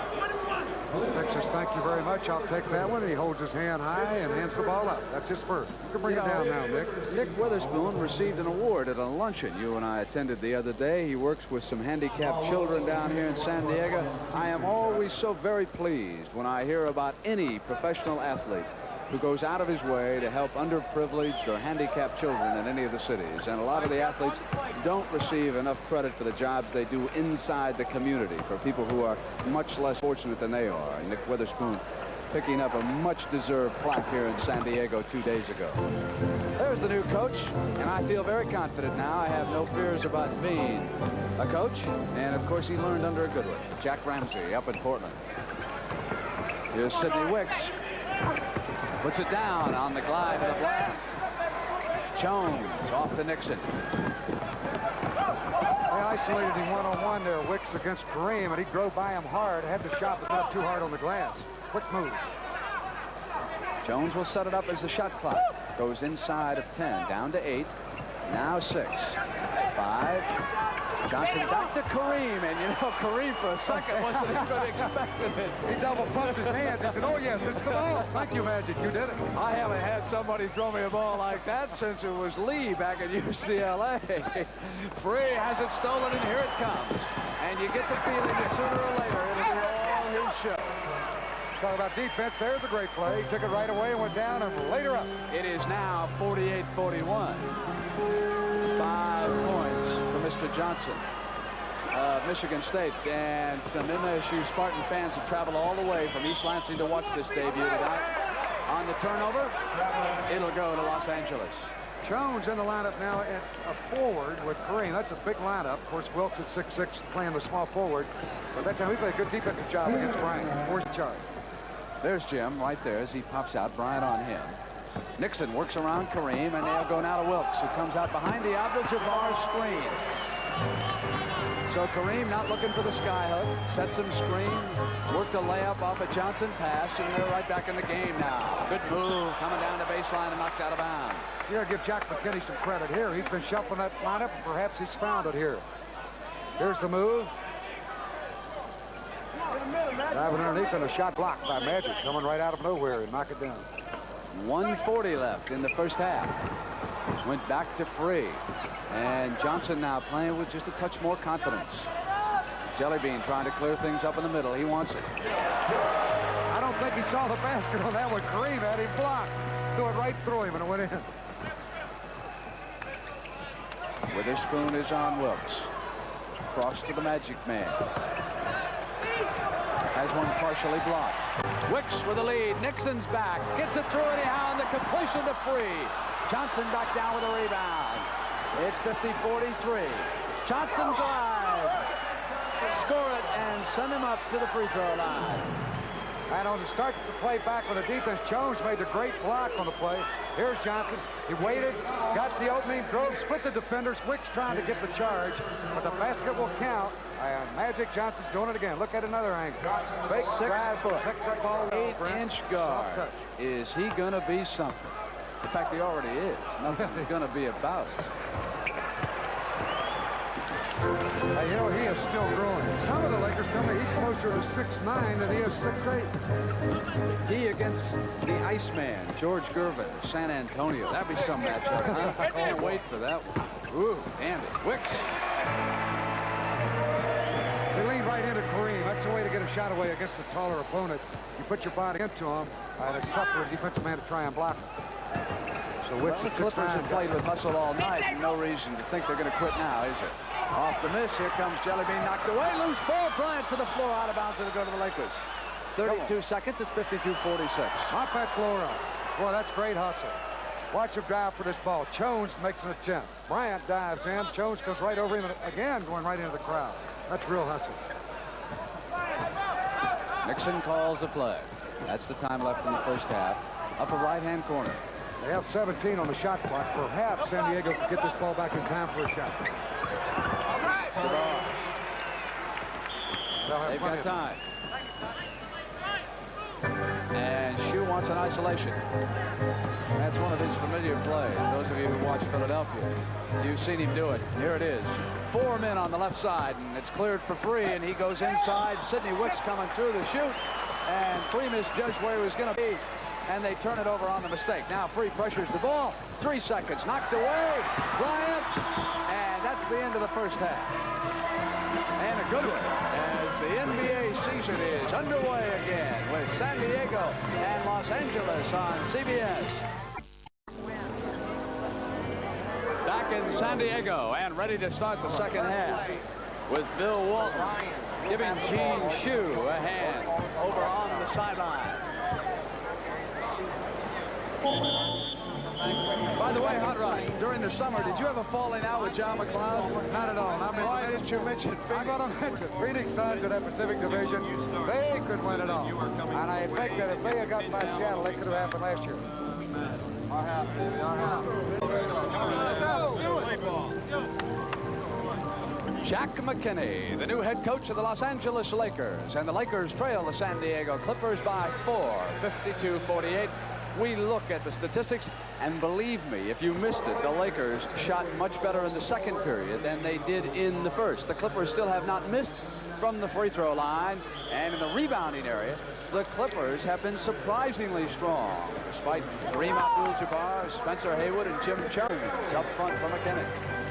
Texas, thank you very much. I'll take that one. He holds his hand high and hands the ball up. That's his first. You can bring it down now, Nick. Nick Witherspoon received an award at a luncheon you and I attended the other day. He works with some handicapped children down here in San Diego. I am always so very pleased when I hear about any professional athlete who goes out of his way to help underprivileged or handicapped children in any of the cities. And a lot of the athletes don't receive enough credit for the jobs they do inside the community for people who are much less fortunate than they are. And Nick Witherspoon picking up a much-deserved plaque here in San Diego 2 days ago. There's the new coach, and I feel very confident now. I have no fears about being a coach. And, of course, he learned under a good one, Jack Ramsey up in Portland. Here's Sidney Wicks. Puts it down on the glide of the blast. Jones off to Nixon. They isolated him one-on-one there, Wicks against Kareem, and he drove by him hard. Had the shot, but not too hard on the glass. Quick move. Jones will set it up as the shot clock goes inside of 10, down to 8. Now 6, 5. Johnson back to Kareem, and you know, Kareem for a second wasn't even expecting it. He double pumped his hands. He said, oh yes, it's the ball. Thank you, Magic. You did it. I haven't had somebody throw me a ball like that since it was Lee back at UCLA. Free has it stolen, and here it comes. And you get the feeling that sooner or later it'll be all his show. Talk about defense. There's a great play. He took it right away and went down and laid her up. It is now 48-41. 5 points for Mr. Johnson. Michigan State, and some MSU Spartan fans have traveled all the way from East Lansing to watch this debut tonight. On the turnover, it'll go to Los Angeles. Jones in the lineup now at a forward with Kareem. That's a big lineup. Of course, Wilkes at 6'6", playing the small forward. But that time we played a good defensive job against Frank. Forced charge. There's Jim right there as he pops out. Bryant on him. Nixon works around Kareem, and they'll go now to Wilkes, who comes out behind the Abdul-Jabbar screen. So Kareem not looking for the sky hook, sets him screen, worked a layup off a Johnson pass, and they're right back in the game now. Good move coming down the baseline and knocked out of bounds. You gotta give Jack McKinney some credit here. He's been shuffling that lineup, and perhaps he's found it here. Here's the move. Driving underneath and a shot blocked by Magic, coming right out of nowhere and knock it down. 1:40 left in the first half. Went back to Free. And Johnson now playing with just a touch more confidence. Jellybean trying to clear things up in the middle. He wants it. I don't think he saw the basket on that one. Kareem had him blocked. Threw it right through him and it went in. Witherspoon is on Wilkes. Cross to the Magic Man. Has one partially blocked. Wicks with the lead. Nixon's back. Gets it through anyhow, and the completion to Free. Johnson back down with a rebound. It's 50-43. Johnson drives. Score it and send him up to the free throw line. And on the start to play back with the defense, Jones made the great block on the play. Here's Johnson. He waited, got the opening, drove, split the defenders. Wicks trying to get the charge, but the basket will count. And Magic Johnson's doing it again. Look at another angle. Fake 6 drive, foot, picks up ball. 8-inch guard. Is he going to be something? In fact, he already is. Nothing's going to be about it. You know, he is still growing. Some of the Lakers tell me he's closer to 6'9" than he is 6'8". He against the Iceman, George Gervin, San Antonio. That'd be some matchup, huh? I can't wait for that one. Ooh, damn it. Wicks. They lean right into Kareem. That's the way to get a shot away against a taller opponent. You put your body into him, and it's tough for a defensive man to try and block him. So Wicks The Clippers have played with hustle all night, and no reason to think they're going to quit now, is it? Off the miss, here comes Jellybean, knocked away, loose ball, Bryant to the floor, out of bounds, it'll go to the Lakers. 32 seconds, it's 52-46. Not that floor up. Boy, that's great hustle. Watch him drive for this ball. Jones makes an attempt. Bryant dives in. Jones goes right over him again, going right into the crowd. That's real hustle. Nixon calls the play. That's the time left in the first half. Upper right-hand corner. They have 17 on the shot clock. Perhaps San Diego can get this ball back in time for a shot. Jabbar. They've got time. And Shue wants an isolation. That's one of his familiar plays. Those of you who watch Philadelphia, you've seen him do it. Here it is. 4 men on the left side, and it's cleared for Free, and he goes inside. Sidney Wicks coming through the shoot, and Free misjudged where he was going to be, and they turn it over on the mistake. Now Free pressures the ball. 3 seconds, knocked away. Bryant, and that's the end of the first half. And a good one, as the NBA season is underway again with San Diego and Los Angeles on CBS. Back in San Diego and ready to start the second half with Bill Walton giving Gene Shue a hand over on the sideline. By the way, Hot Rod, during the summer, did you have a falling out with John McLeod? Not at all. Why didn't you mention Phoenix? I'm going to mention Phoenix Suns in that Pacific Division. They could win it all. And I think that if they had gotten by Seattle, it could have happened last year. Jack McKinney, the new head coach of the Los Angeles Lakers. And the Lakers trail the San Diego Clippers by 4, 52-48. We look at the statistics, and believe me, if you missed it, the Lakers shot much better in the second period than they did in the first. The Clippers still have not missed from the free throw line, and in the rebounding area, the Clippers have been surprisingly strong, despite Kareem Abdul-Jabbar, Spencer Haywood, and Jim Jones up front for McKinney.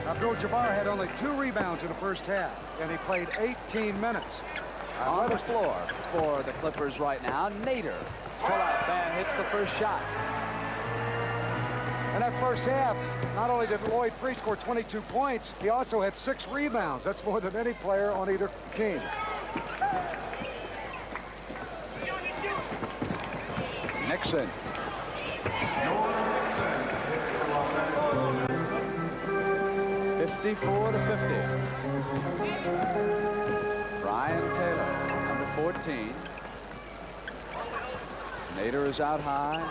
Abdul-Jabbar had only 2 rebounds in the first half, and he played 18 minutes. On the floor for the Clippers right now, Nader. Pull-out man hits the first shot. In that first half, not only did Lloyd Free score 22 points, he also had 6 rebounds. That's more than any player on either team. Nixon. (54-50). Brian Taylor, number 14. Nader is out high.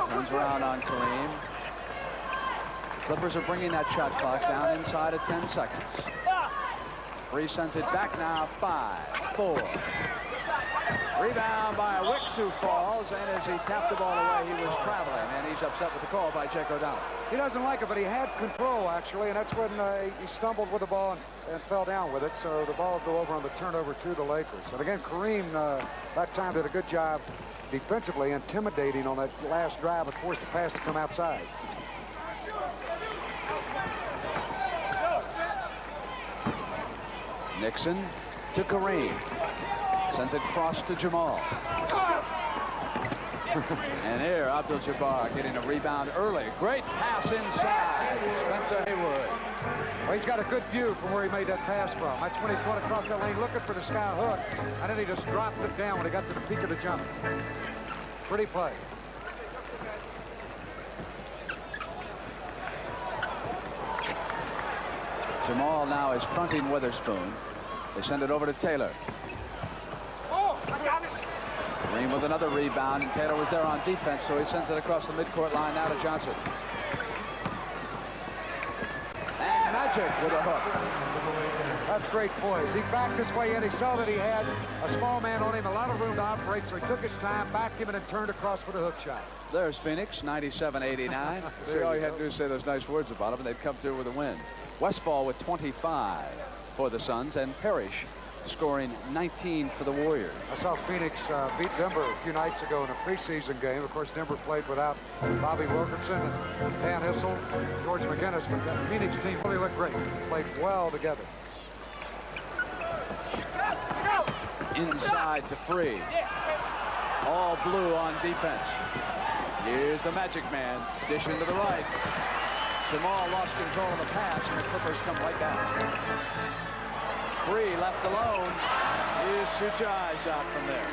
Turns around on Kareem. Clippers are bringing that shot clock down inside of 10 seconds. Free sends it back now. 5, 4. Rebound by Wicks, who falls, and as he tapped the ball away, he was traveling, and he's upset with the call by Jake O'Donnell. He doesn't like it, but he had control, actually, and that's when he stumbled with the ball and fell down with it, so the ball will go over on the turnover to the Lakers. And again, Kareem that time did a good job defensively intimidating on that last drive and forced the pass to come outside. Nixon to Kareem. Sends it across to Jamal. And here, Abdul-Jabbar getting a rebound early. Great pass inside. Spencer Haywood. Well, he's got a good view from where he made that pass from. That's when he's going across that lane looking for the sky hook, and then he just dropped it down when he got to the peak of the jump. Pretty play. Jamal now is fronting Witherspoon. They send it over to Taylor. Kareem with another rebound, and Taylor was there on defense, so he sends it across the midcourt line now to Johnson. And Magic with a hook. That's great poise. He backed his way in. He saw that he had a small man on him, a lot of room to operate, so he took his time, backed him, and then turned across for the hook shot. There's Phoenix, 97-89. See, all you had to do is say those nice words about him, and they'd come through with a win. Westfall with 25 for the Suns, and Parrish scoring 19 for the Warriors. I saw Phoenix beat Denver a few nights ago in a preseason game. Of course, Denver played without Bobby Wilkinson and Dan Issel, George McGinnis, but that Phoenix team really looked great. Played well together. Inside to Free. All blue on defense. Here's the Magic Man. Dish into the right. Jamal lost control of the pass, and the Clippers come right back. Free left alone. You shoot your eyes out from there.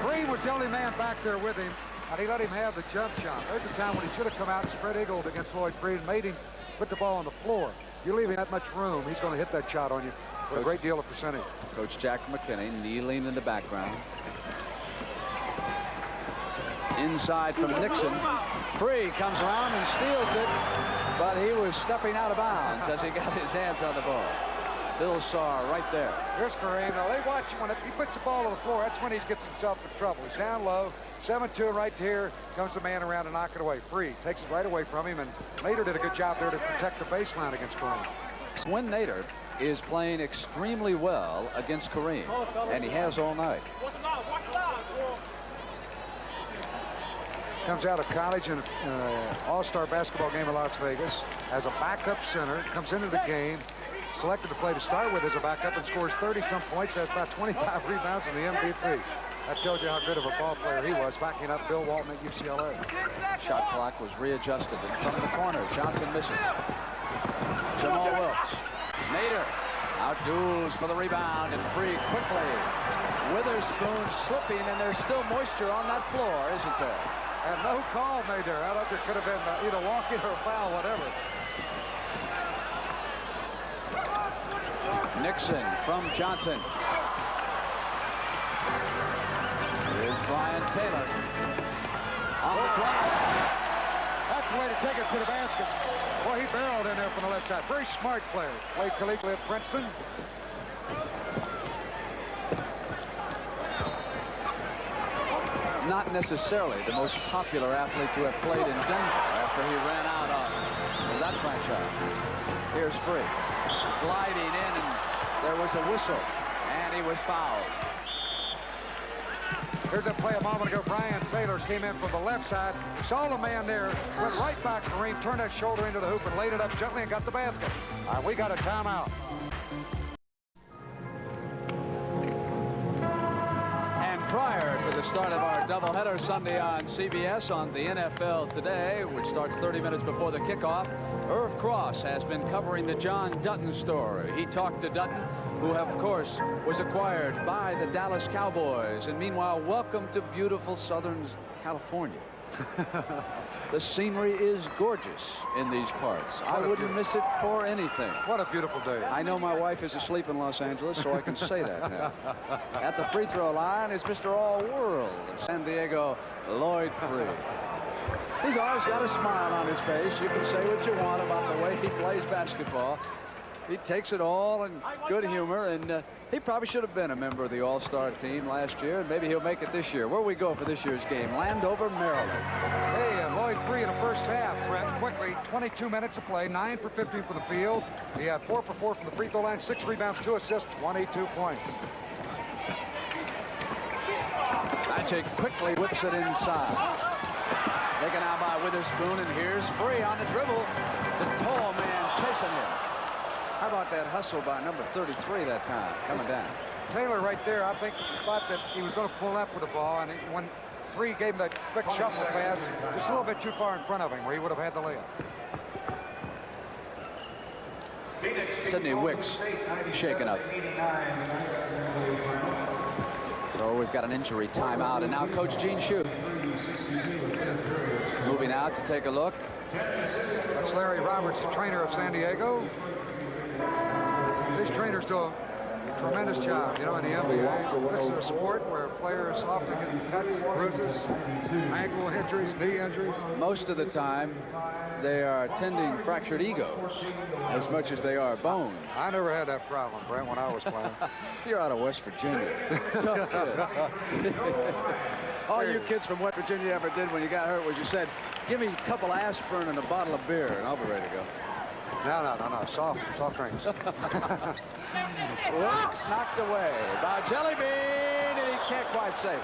Free was the only man back there with him, and he let him have the jump shot. There's a time when he should have come out and spread eagled against Lloyd Free and made him put the ball on the floor. If you leave him that much room, he's going to hit that shot on you with a great deal of percentage. Coach Jack McKinney kneeling in the background. Inside from Nixon. Free comes around and steals it, but he was stepping out of bounds as he got his hands on the ball. Bill Saar right there. Here's Kareem. Now they watch him when he puts the ball on the floor. That's when he gets himself in trouble. He's down low, 7-2, and right here comes the man around and knock it away. Free takes it right away from him, and Nader did a good job there to protect the baseline against Kareem. Swin Nader is playing extremely well against Kareem, and he has all night. Comes out of college in an all-star basketball game in Las Vegas as a backup center, comes into the game, selected to play to start with as a backup, and scores 30-some points, has about 25 rebounds in the MVP. That tells you how good of a ball player he was, backing up Bill Walton at UCLA. Shot clock was readjusted in front of the corner. Johnson misses. Jamal Wilkes. Nader outduels for the rebound, and Free quickly. Witherspoon slipping, and there's still moisture on that floor, isn't there? And no call made there. I thought there could have been either walking or a foul, whatever. Nixon from Johnson. Here's Brian Taylor on the drive. That's the way to take it to the basket. Boy, he barreled in there from the left side. Very smart player. Played collegiately at Princeton. Not necessarily the most popular athlete to have played in Denver after he ran out on that franchise. Here's Free. Gliding in, and there was a whistle, and he was fouled. Here's a play a moment ago. Brian Taylor came in from the left side, saw the man there, went right back to Kareem, turned that shoulder into the hoop, and laid it up gently and got the basket. We got a timeout. And prior to the the start of our doubleheader Sunday on CBS on the NFL Today, which starts 30 minutes before the kickoff. Irv Cross has been covering the John Dutton story. He talked to Dutton, who, of course, was acquired by the Dallas Cowboys. And meanwhile, welcome to beautiful Southern California. The scenery is gorgeous in these parts. I wouldn't miss it for anything. What a beautiful day. I know my wife is asleep in Los Angeles, so I can say that now. At the free throw line is Mr. All-World of San Diego, Lloyd Free. He's always got a smile on his face. You can say what you want about the way he plays basketball. He takes it all in good humor, and he probably should have been a member of the All-Star team last year, and maybe he'll make it this year. Where we go for this year's game? Landover, Maryland. Hey, Lloyd Free in the first half, Brett, quickly, 22 minutes of play, 9 for 15 from the field. He had 4 for 4 from the free throw line, 6 rebounds, 2 assists, 22 points. Magic quickly whips it inside. Taken out by Witherspoon, and here's Free on the dribble. The tall man chasing him. How about that hustle by number 33 that time, coming down? Taylor right there, I think, thought that he was going to pull up with the ball, and when Free gave him that quick shuffle pass, just a little bit too far in front of him, where he would have had the layup. Sidney Wicks shaken up. So we've got an injury timeout, and now Coach Gene Shue moving out to take a look. That's Larry Roberts, the trainer of San Diego. These trainers do a tremendous job, you know, in the NBA. This is a sport where players often get cuts, bruises, ankle injuries, knee injuries. Most of the time, they are tending fractured egos as much as they are bones. I never had that problem, Brent, when I was playing. You're out of West Virginia. Tough kids. All you kids from West Virginia ever did when you got hurt was you said, give me a couple aspirin and a bottle of beer, and I'll be ready to go. No. Soft drinks. Wicks knocked away by Jelly Bean, and he can't quite save it.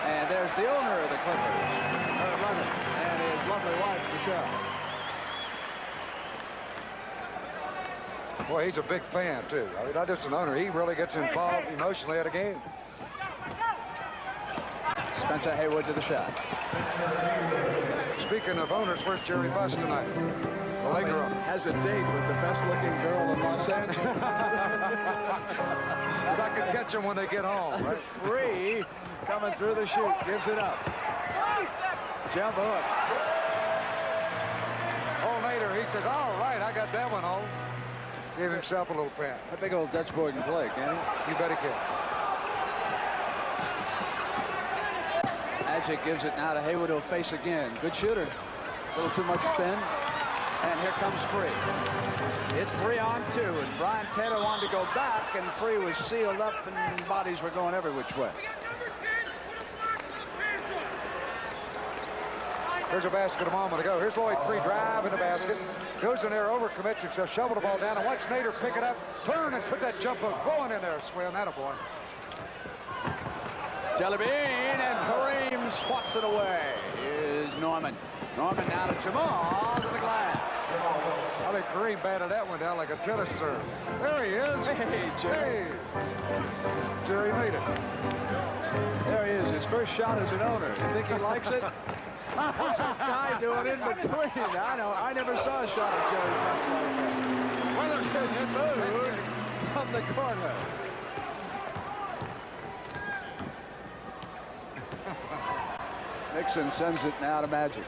And there's the owner of the Clippers, Herb Lemon, and his lovely wife, Michelle. Boy, he's a big fan, too. I mean, not just an owner. He really gets involved emotionally at a game. Spencer Haywood to the shot. Speaking of owners, where's Jerry Buss tonight? The Laker owner. Has a date with the best-looking girl in Los Angeles. Because I can catch them when they get home, right? Free coming through the chute, gives it up. Jump hook. Oh, later, he said, all right, I got that one home. Gave himself a little pat. That big old Dutch boy can play, can't he? You bet he can. Magic gives it now to Haywood, who'll face again. Good shooter. A little too much spin. And here comes Free. It's 3-on-2, and Brian Taylor wanted to go back, and Free was sealed up, and bodies were going every which way. There's a basket a moment ago. Here's Lloyd Free driving the basket. Goes in there, overcommits himself, shovel the ball down, and watch Nader pick it up, turn and put that jump hook going in there. Swim, that a boy. Jellybean, and Kareem swats it away. Here's Norman. Norman now to Jamal to the glass. I think Kareem batted that one down like a tennis serve. There he is. Hey, Jerry. Hey. Jerry made it. There he is, his first shot as an owner. You think he likes it? What's that guy doing in between? I never saw a shot of Jerry Buss like that. Weatherspoon from the corner. Nixon sends it now to Magic.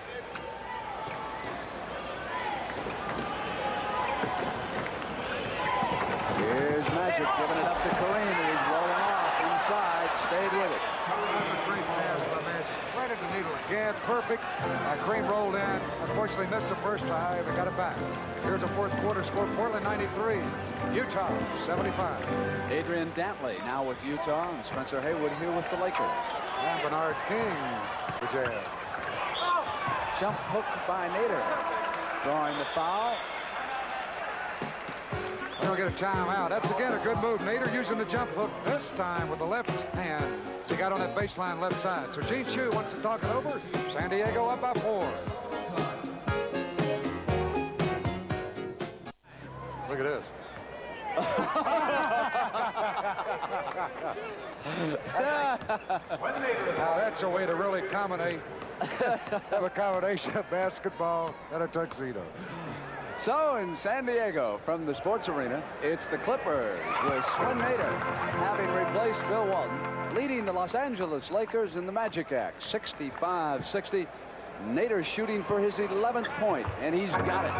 Here's Magic giving it up to Kareem. He's rolling off inside. Stayed with it. That's a great pass by Magic. Right at the needle again. Perfect. Kareem rolled in. Unfortunately missed the first time, but got it back. Here's a fourth quarter score. Portland 93. Utah 75. Adrian Dantley now with Utah, and Spencer Haywood here with the Lakers. And Bernard King. The jab. Jump hook by Nader. Drawing the foul. They'll get a timeout. That's again a good move. Nader using the jump hook this time with the left hand. So he got on that baseline left side. So Gene Shue wants to talk it over. San Diego up by 4. Look at this. Now that's a way to really accommodate have a combination of basketball and a tuxedo. So in San Diego, from the sports arena, it's the Clippers with Swin Nader having replaced Bill Walton, leading the Los Angeles Lakers in the Magic Act, 65-60. Nader shooting for his 11th point, and he's got it.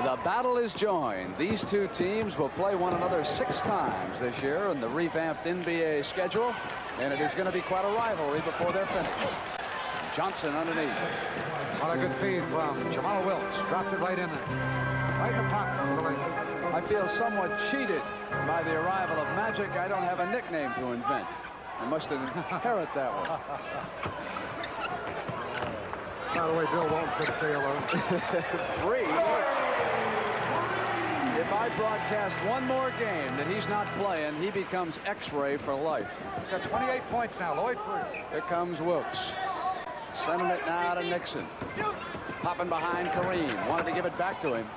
The battle is joined. These two teams will play one another 6 times this year in the revamped NBA schedule, and it is going to be quite a rivalry before they're finished. Johnson underneath. On a good feed from Jamal Wilkes. Dropped it right in there. Right in the pocket for the Lakers. I feel somewhat cheated by the arrival of Magic. I don't have a nickname to invent. I must inherit that one. By the way, Bill Walton said say hello. 3. If I broadcast one more game that he's not playing, he becomes X-ray for life. He's got 28 points now. Lloyd free. Here comes Wilkes. Sending it now to Nixon. Popping behind Kareem. Wanted to give it back to him.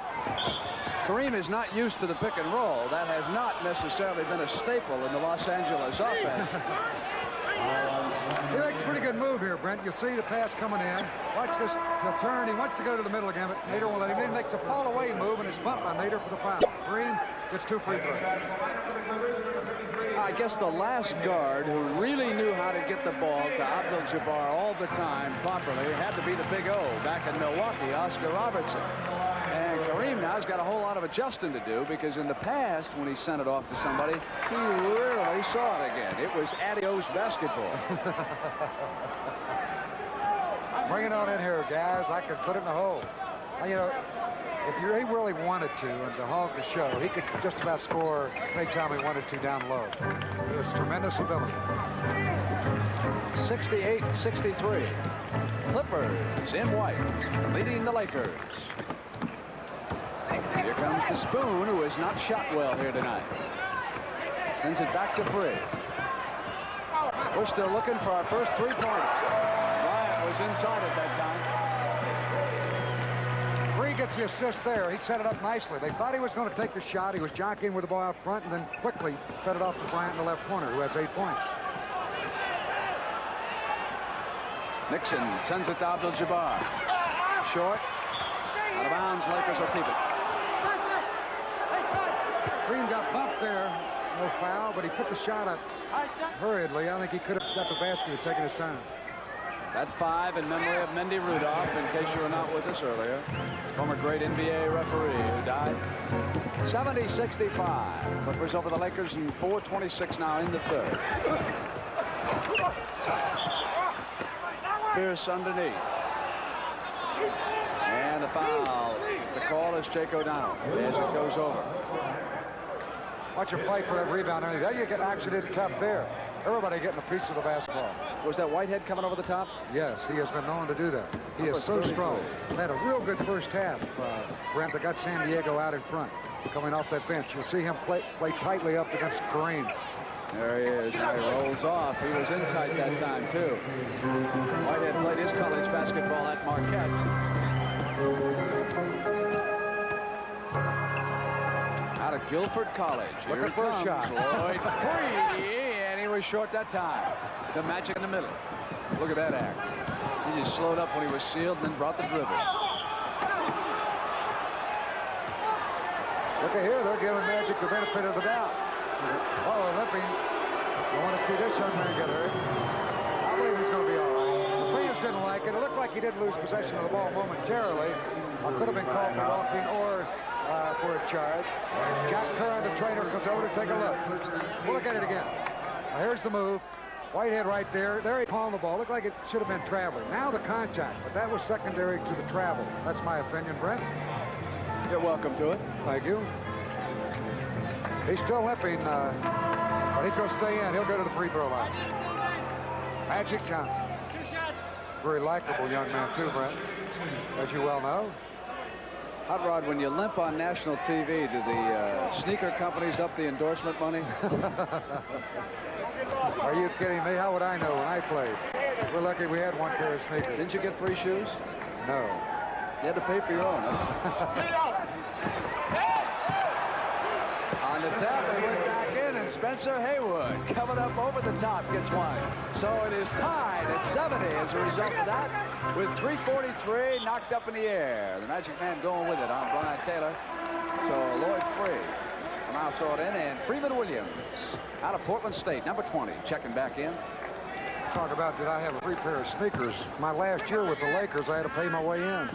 Kareem is not used to the pick and roll. That has not necessarily been a staple in the Los Angeles offense. He makes a pretty good move here, Brent. You'll see the pass coming in. Watch this. He'll turn. He wants to go to the middle again, but Nader won't let him in. He makes a fall-away move, and it's bumped by Nader for the foul. Kareem gets 2 free throws. I guess the last guard who really knew how to get the ball to Abdul-Jabbar all the time properly had to be the Big O back in Milwaukee, Oscar Robertson. And Kareem now has got a whole lot of adjusting to do, because in the past, when he sent it off to somebody, he rarely saw it again. It was adios basketball. Bring it on in here, guys. I could put it in the hole. You know, if he really wanted to, and to hog the show, he could just about score anytime he wanted to down low. He has tremendous ability. 68-63. Clippers in white, leading the Lakers. Here comes the Spoon, who has not shot well here tonight. Sends it back to Free. We're still looking for our first 3-pointer. Bryant was inside at that time. Free gets the assist there. He set it up nicely. They thought he was going to take the shot. He was jockeying with the ball out front, and then quickly fed it off to Bryant in the left corner, who has 8 points. Nixon sends it to Abdul-Jabbar. Short. Out of bounds. Lakers will keep it. Green got bumped there. No foul, but he put the shot up hurriedly. I think he could have got the basket and taken his time. That 5 in memory of Mendy Rudolph, in case you were not with us earlier. Former great NBA referee who died. 70-65. Clippers over the Lakers in 4:26 now in the third. Fierce underneath. And the foul. The call is Jake O'Donnell as it goes over. Watch him fight for that rebound. There you get action in top there. Everybody getting a piece of the basketball. Was that Whitehead coming over the top? Yes, he has been known to do that. He is so strong. Had a real good first half. Brent, that got San Diego out in front. Coming off that bench. You'll see him play tightly up against Kareem. There he is. Now he rolls off. He was in tight that time, too. Whitehead played his college basketball at Marquette. Out of Guilford College. Here it comes. Lloyd Free, and he was short that time. The Magic in the middle. Look at that act. He just slowed up when he was sealed and then brought the dribble. Look at here. They're giving Magic the benefit of the doubt. Oh, limping. I want to see this young man get hurt. I believe he's going to be all right. The players didn't like it. It looked like he did lose possession of the ball momentarily. Could have been called for walking or for a charge. Jack Curran, the trainer, comes over to take a look. We'll look at it again. Now, here's the move. Whitehead right there. There he palmed the ball. Looked like it should have been traveling. Now the contact, but that was secondary to the travel. That's my opinion, Brent. You're welcome to it. Thank you. He's still limping, but he's going to stay in. He'll go to the free throw line. Magic Johnson. 2 shots. Very likable young man, too, Brent, as you well know. Hot Rod, when you limp on national TV, do the sneaker companies up the endorsement money? Are you kidding me? How would I know when I played? We're lucky we had 1 pair of sneakers. Didn't you get free shoes? No. You had to pay for your own, huh? Spencer Haywood coming up over the top gets one. So it is tied at 70 as a result of that, with 3:43 knocked up in the air. The Magic man going with it on Brian Taylor. So Lloyd Free will now throw it in, and Freeman Williams out of Portland State, number 20, checking back in. Talk about did I have a free pair of sneakers. My last year with the Lakers, I had to pay my way in.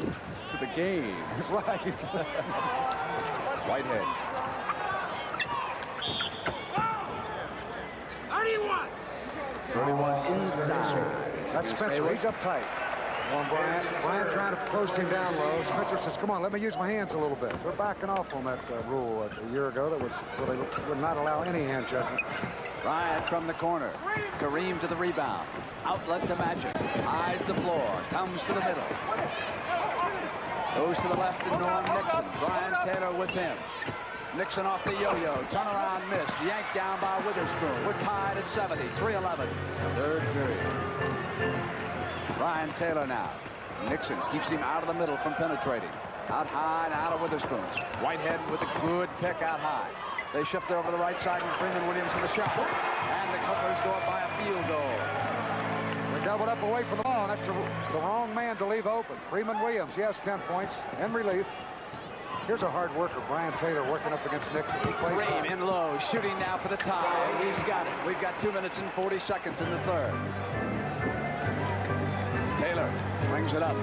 To the game. Right. Whitehead. 31 inside. That's Spencer. He's up tight. On Bryant. Bryant trying to post him down low. Spencer says, come on, let me use my hands a little bit. We're backing off on that rule a year ago that was where they would not allow any hand judgment. Bryant from the corner. Kareem to the rebound. Outlet to Magic. Eyes the floor. Comes to the middle. Goes to the left to Norm Nixon. Brian Taylor with him. Nixon off the yo-yo. Turnaround missed. Yanked down by Witherspoon. We're tied at 70. 3:11. Third period. Brian Taylor now. Nixon keeps him out of the middle from penetrating. Out high and out of Witherspoon's. Whitehead with a good pick out high. They shift over to the right side, and Freeman Williams in the shot. And the Clippers go up by a field goal. They doubled up away from the ball. That's the wrong man to leave open. Freeman Williams, he has 10 points in relief. Here's a hard worker, Brian Taylor, working up against Nixon. He plays Kareem in low, shooting now for the tie. He's got it. We've got 2 minutes and 40 seconds in the third. Taylor brings it up.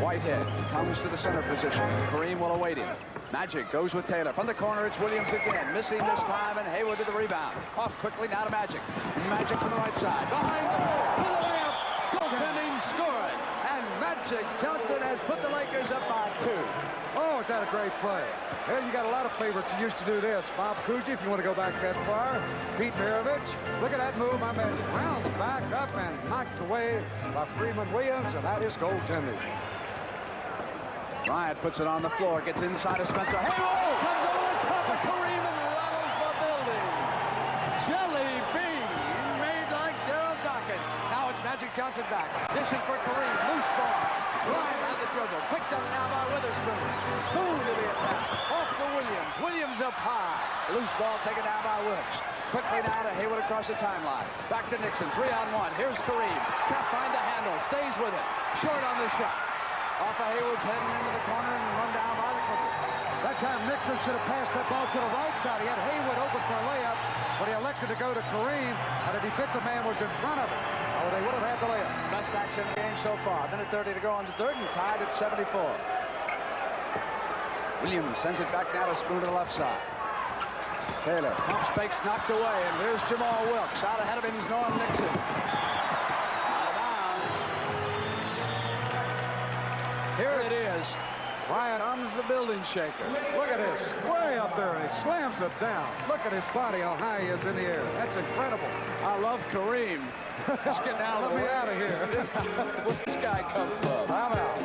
Whitehead comes to the center position. Kareem will await him. Magic goes with Taylor. From the corner, it's Williams again. Missing this time, and Haywood to the rebound. Off quickly now to Magic. Magic from the right side. Behind the to the layup. Goaltending scoring. And Magic Johnson has put the Lakers up by 2. Oh, is that a great play? Well, you got a lot of favorites who used to do this. Bob Cousy, if you want to go back that far. Pete Maravich. Look at that move by Magic. Round the back up and knocked away by Freeman Williams, and that is goaltending. Bryant puts it on the floor, gets inside of Spencer. Haywood comes over the top of Kareem and rattles the building. Jelly bean made like Daryl Dockett. Now it's Magic Johnson back. Dishing for Kareem. Loose ball. Bryant on the dribble. Picked up now by Witherspoon. Spoon to the attack. Off to Williams. Williams up high. Loose ball taken down by Wilkes. Quickly now to Haywood across the timeline. Back to Nixon. 3-on-1. Here's Kareem. Can't find the handle. Stays with it. Short on the shot. Off of Haywood's heading into the corner and run down by the Clippers. That time Nixon should have passed that ball to the right side. He had Haywood open for a layup, but he elected to go to Kareem, and a defensive man was in front of him. Oh, they would have had the layup. Best action in the game so far. Minute 30 to go on the third, and tied at 74. Williams sends it back now to Spoon to the left side. Taylor pumps, fakes, knocked away, and here's Jamal Wilkes. Out ahead of him is Norm Nixon. Here it is. Bryant arms the building shaker. Look at this. Way up there, and he slams it down. Look at his body, how high he is in the air. That's incredible. I love Kareem. Let's get down. Let me out of here. Where'd this guy come from? I'm out.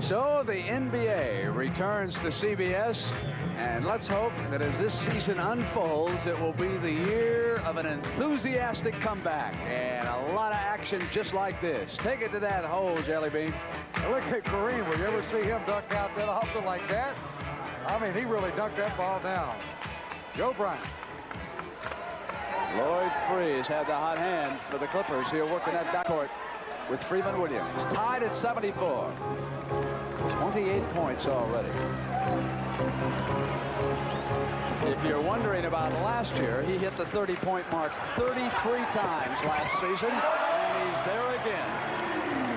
So the NBA returns to CBS, and let's hope that as this season unfolds, it will be the year of an enthusiastic comeback and a lot of action just like this. Take it to that hole, Jelly Bean. Look at Kareem. Will you ever see him duck out that often like that? I mean, he really dunked that ball down. Joe Bryant. Lloyd Free has had the hot hand for the Clippers here working that backcourt with Freeman Williams. Tied at 74. 28 points already. If you're wondering about last year, he hit the 30-point mark 33 times last season, and he's there again.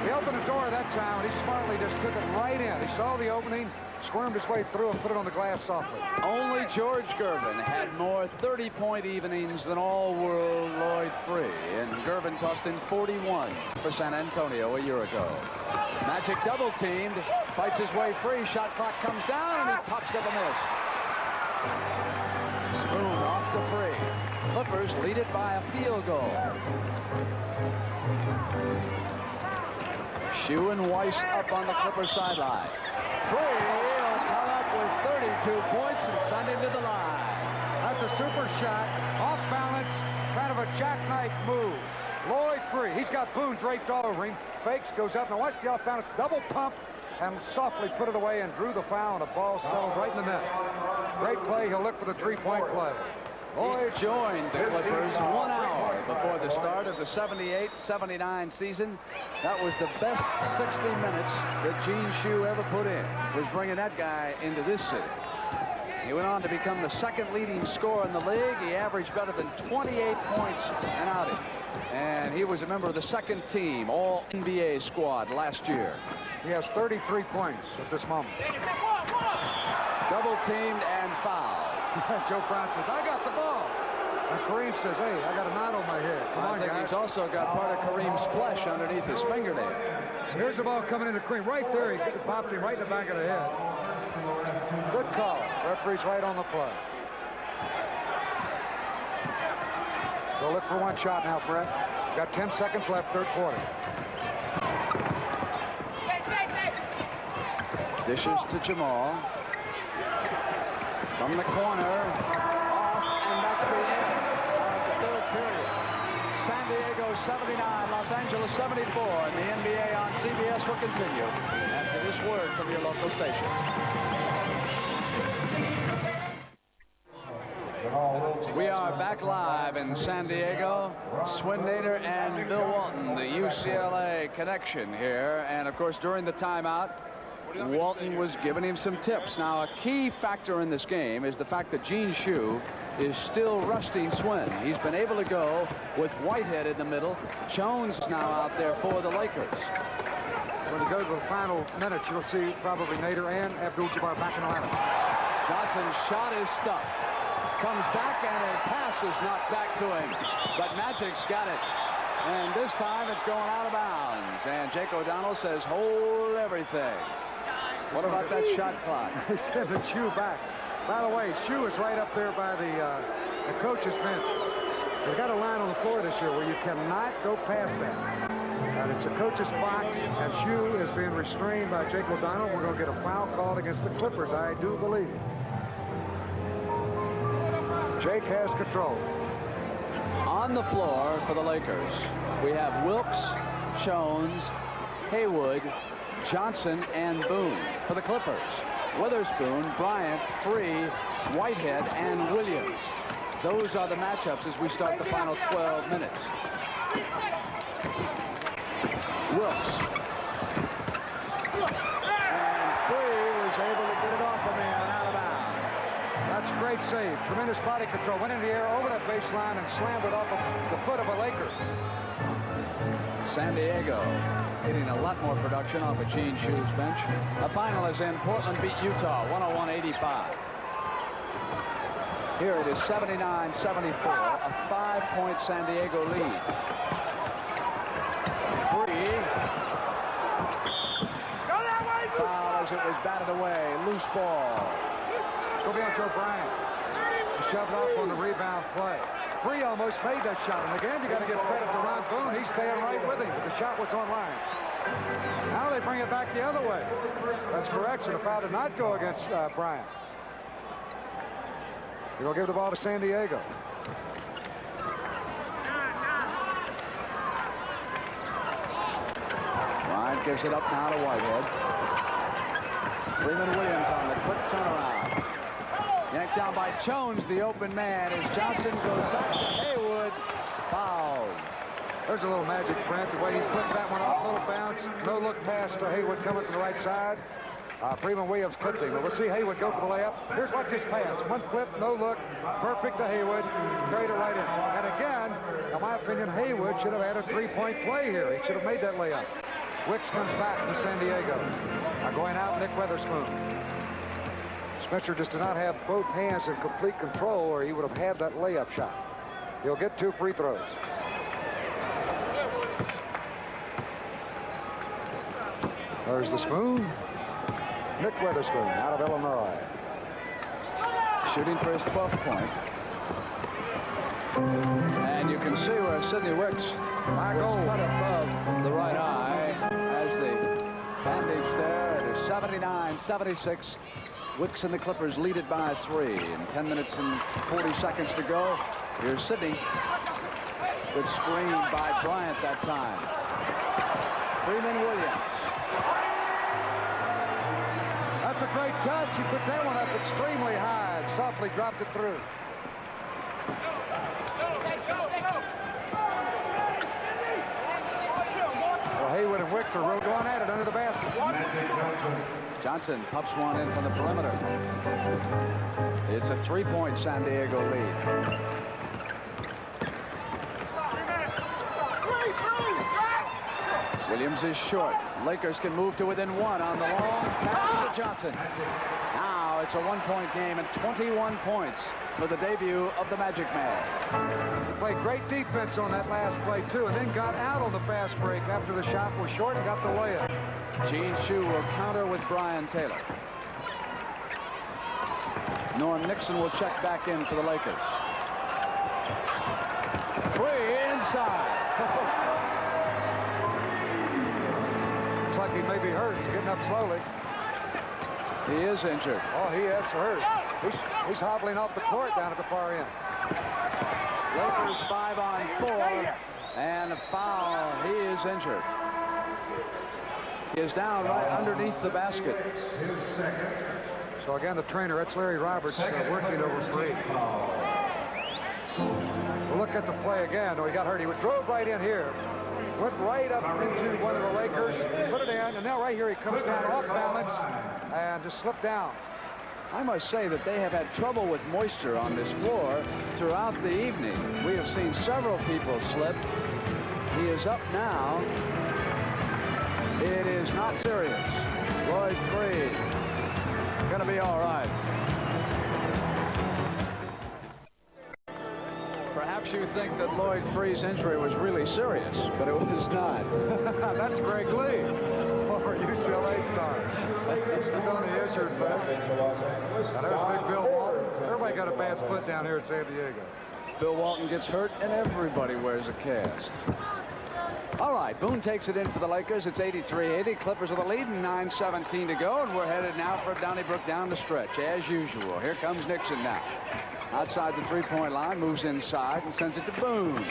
He opened the door that time, and he smartly just took it right in. He saw the opening, squirmed his way through, and put it on the glass softly. Only George Gervin had more 30-point evenings than all-world Lloyd Free, and Gervin tossed in 41 for San Antonio a year ago. Magic double-teamed, fights his way free, shot clock comes down, and he pops up a miss. Spoon off to Free. Clippers lead it by a field goal. Shue and Weiss up on the Clippers sideline. Free will come up with 32 points and send him to the line. That's a super shot, off balance, kind of a jackknife move. Lloyd Free, he's got Boone draped all over him. Fakes, goes up, now watch the off balance, double pump, and softly put it away and drew the foul, and the ball settled right in the net. Great play. He'll look for the three-point play. He joined the Clippers 1 hour before the start of the 78-79 season. That was the best 60 minutes that Gene Shue ever put in, was bringing that guy into this city. He went on to become the second leading scorer in the league. He averaged better than 28 points an outing. And he was a member of the second team All-NBA squad last year. He has 33 points at this moment. Double teamed and fouled. Joe Brown says, I got the ball. And Kareem says, hey, I got a knot on my head. Come on, I think guys. he's also got part of Kareem's flesh underneath his fingernail. Here's the ball coming into Kareem. Right there, he bopped him right in the back of the head. Good call. Referee's right on the play. So look for one shot now, Brett. Got 10 seconds left, third quarter. Dishes to Jamal. From the corner. Off, and that's the end of the third period. San Diego 79, Los Angeles 74, and the NBA on CBS will continue after this word from your local station. We are back live in San Diego. Swin Nader and Bill Walton, the UCLA connection here. And of course, during the timeout, Walton was giving him some tips. Now, a key factor in this game is the fact that Gene Shue is still rusting Swin. He's been able to go with Whitehead in the middle. Jones now out there for the Lakers. When you go to the final minutes, you'll see probably Nader and Abdul-Jabbar back in the lineup. Johnson's shot is stuffed. Comes back and a pass is knocked back to him. But Magic's got it. And this time it's going out of bounds. And Jake O'Donnell says, hold everything. What about that shot clock? He said the Shue back. By the way, Shue is right up there by the coach's bench. They've got a line on the floor this year where you cannot go past that. And it's a coach's box, and Shue is being restrained by Jake O'Donnell. We're going to get a foul called against the Clippers, I do believe. Jake has control. On the floor for the Lakers, we have Wilkes, Jones, Haywood, Johnson, and Boone. For the Clippers, Witherspoon, Bryant, Free, Whitehead, and Williams. Those are the matchups as we start the final 12 minutes. Wilkes. And Free was able to get it off of him and out of bounds. That's a great save. Tremendous body control. Went in the air over that baseline and slammed it off of the foot of a Laker. San Diego getting a lot more production off of Gene Shue's bench. The final is in. Portland beat Utah 101-85. Here it is 79-74, a 5-point San Diego lead. Free. Foul as it was batted away. Loose ball. Go be on Joe Bryant. He shoved off on the rebound play. Free almost made that shot. And again, you got to give credit to Ron Boone. He's staying right with him. But the shot was on line. Now they bring it back the other way. That's correction. The foul did not go against Bryant. He'll give the ball to San Diego. Bryant gives it up now to Whitehead. Freeman Williams on the quick turnaround. Yanked down by Jones, the open man, as Johnson goes back to Haywood. Fouled. There's a little magic, Brent, the way he flipped that one off, little bounce. No look pass to Haywood coming from the right side. Freeman Williams clipped him. We'll see Haywood go for the layup. Here's what's his pass. One flip, no look. Perfect to Haywood. Carried it right in. And again, in my opinion, Haywood should have had a three-point play here. He should have made that layup. Wicks comes back to San Diego. Now going out, Nick Witherspoon. Spencer just did not have both hands in complete control, or he would have had that layup shot. He'll get 2 free throws. There's the spoon. Nick Witherspoon out of Illinois. Shooting for his 12th point. And you can see where Sidney Wicks was cut above the right eye as the bandage there. It is 79-76. Wicks and the Clippers lead it by 3. And 10 minutes and 40 seconds to go. Here's Sidney. Good screen by Bryant that time. Freeman Williams. great touch. He put that one up extremely high and softly dropped it through. Well, Haywood and Wicks are going at it under the basket. Johnson pops one in from the perimeter. It's a 3-point San Diego lead. Williams is short. Lakers can move to within 1 on the long pass to Johnson. Now it's a 1-point game and 21 points for the debut of the Magic Man. He played great defense on that last play, too, and then got out on the fast break after the shot was short and got the layup. Gene Shue will counter with Brian Taylor. Norm Nixon will check back in for the Lakers. Free inside. Looks like he may be hurt. He's getting up slowly. He is injured. Oh, he is hurt. He's hobbling off the court down at the far end. Lakers 5 on 4 and a foul. He is injured. He is down right underneath the basket. So again, the trainer, that's Larry Roberts, working over Free. We'll look at the play again. Oh, he got hurt. He drove right in here. Went right up into one of the Lakers, put it in, and now right here he comes down off balance and just slipped down. I must say that they have had trouble with moisture on this floor throughout the evening. We have seen several people slip. He is up now. It is not serious. Lloyd Free gonna be all right. Perhaps you think that Lloyd Free's injury was really serious, but it was not. That's Greg Lee, former UCLA star. He's on the injured list. Now there's big Bill Walton. Everybody got a bad foot down here at San Diego. Bill Walton gets hurt, and everybody wears a cast. All right, Boone takes it in for the Lakers. It's 83-80. Clippers are the lead, and 9:17 to go, and we're headed now for Donnybrook down the stretch, as usual. Here comes Nixon now. Outside the 3-point line, moves inside and sends it to Boone. We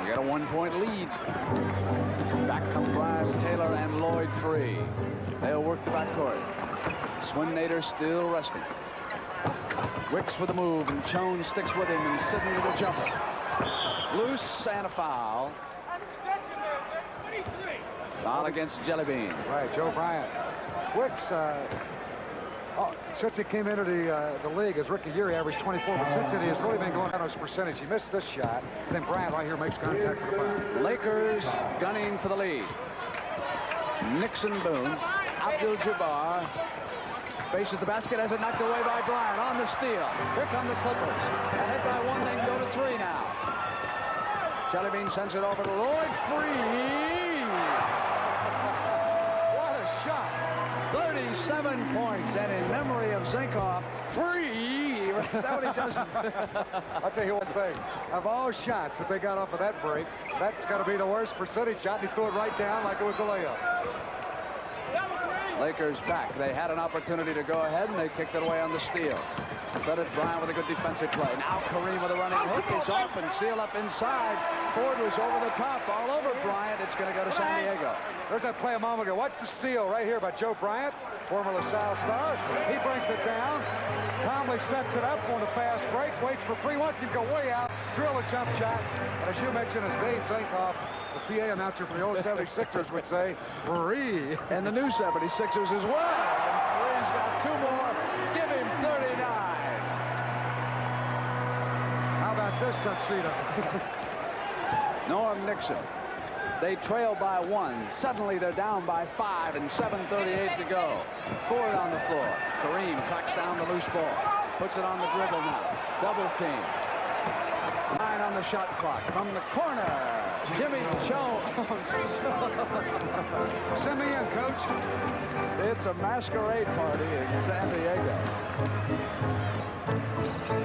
got a 1-point lead. Back come Brian Taylor and Lloyd Free. They'll work the backcourt. Swinnator still resting. Wicks with the move, and Jones sticks with him, and Sidney with a jumper. Loose and a foul. Foul against Jellybean. Right, Joe Bryant. Wicks, since he came into the league as rookie year, he averaged 24, but since then he has really been going down on his percentage. He missed this shot, and then Bryant right here makes contact with the foul. Lakers gunning for the lead. Nixon Boone. Abdul-Jabbar faces the basket as it knocked away by Bryant on the steal. Here come the Clippers. Ahead by 1, they can go to 3 now. Jellybean sends it over to Lloyd Free. What a shot. 37 points, and in memory of Zinkoff, Free. Is that what he does? I'll tell you one thing. Of all shots that they got off of that break, that's got to be the worst percentage shot. He threw it right down like it was a layup. Lakers back. They had an opportunity to go ahead, and they kicked it away on the steal. Credit Bryant with a good defensive play. Now Kareem with a running hook. It's off and sealed up inside. Ford was over the top, all over Bryant. It's going to go to San Diego. There's that play a moment ago. Watch the steal right here by Joe Bryant, former LaSalle star. He brings it down. Calmly sets it up on the fast break. Waits for Free. Wants him to go way out. Drill a jump shot. And as you mentioned, as Dave Zinkoff, the PA announcer for the old 76ers, would say, Free. And the new 76ers as well. And Free's got 2 more. Give him 39. How about this tuxedo? Norm Nixon. They trail by 1. Suddenly they're down by 5 and 7:38 to go. Ford on the floor. Kareem tracks down the loose ball. Puts it on the dribble now. Double team. 9 on the shot clock. From the corner. Jimmy Jones. Send me in, coach. It's a masquerade party in San Diego.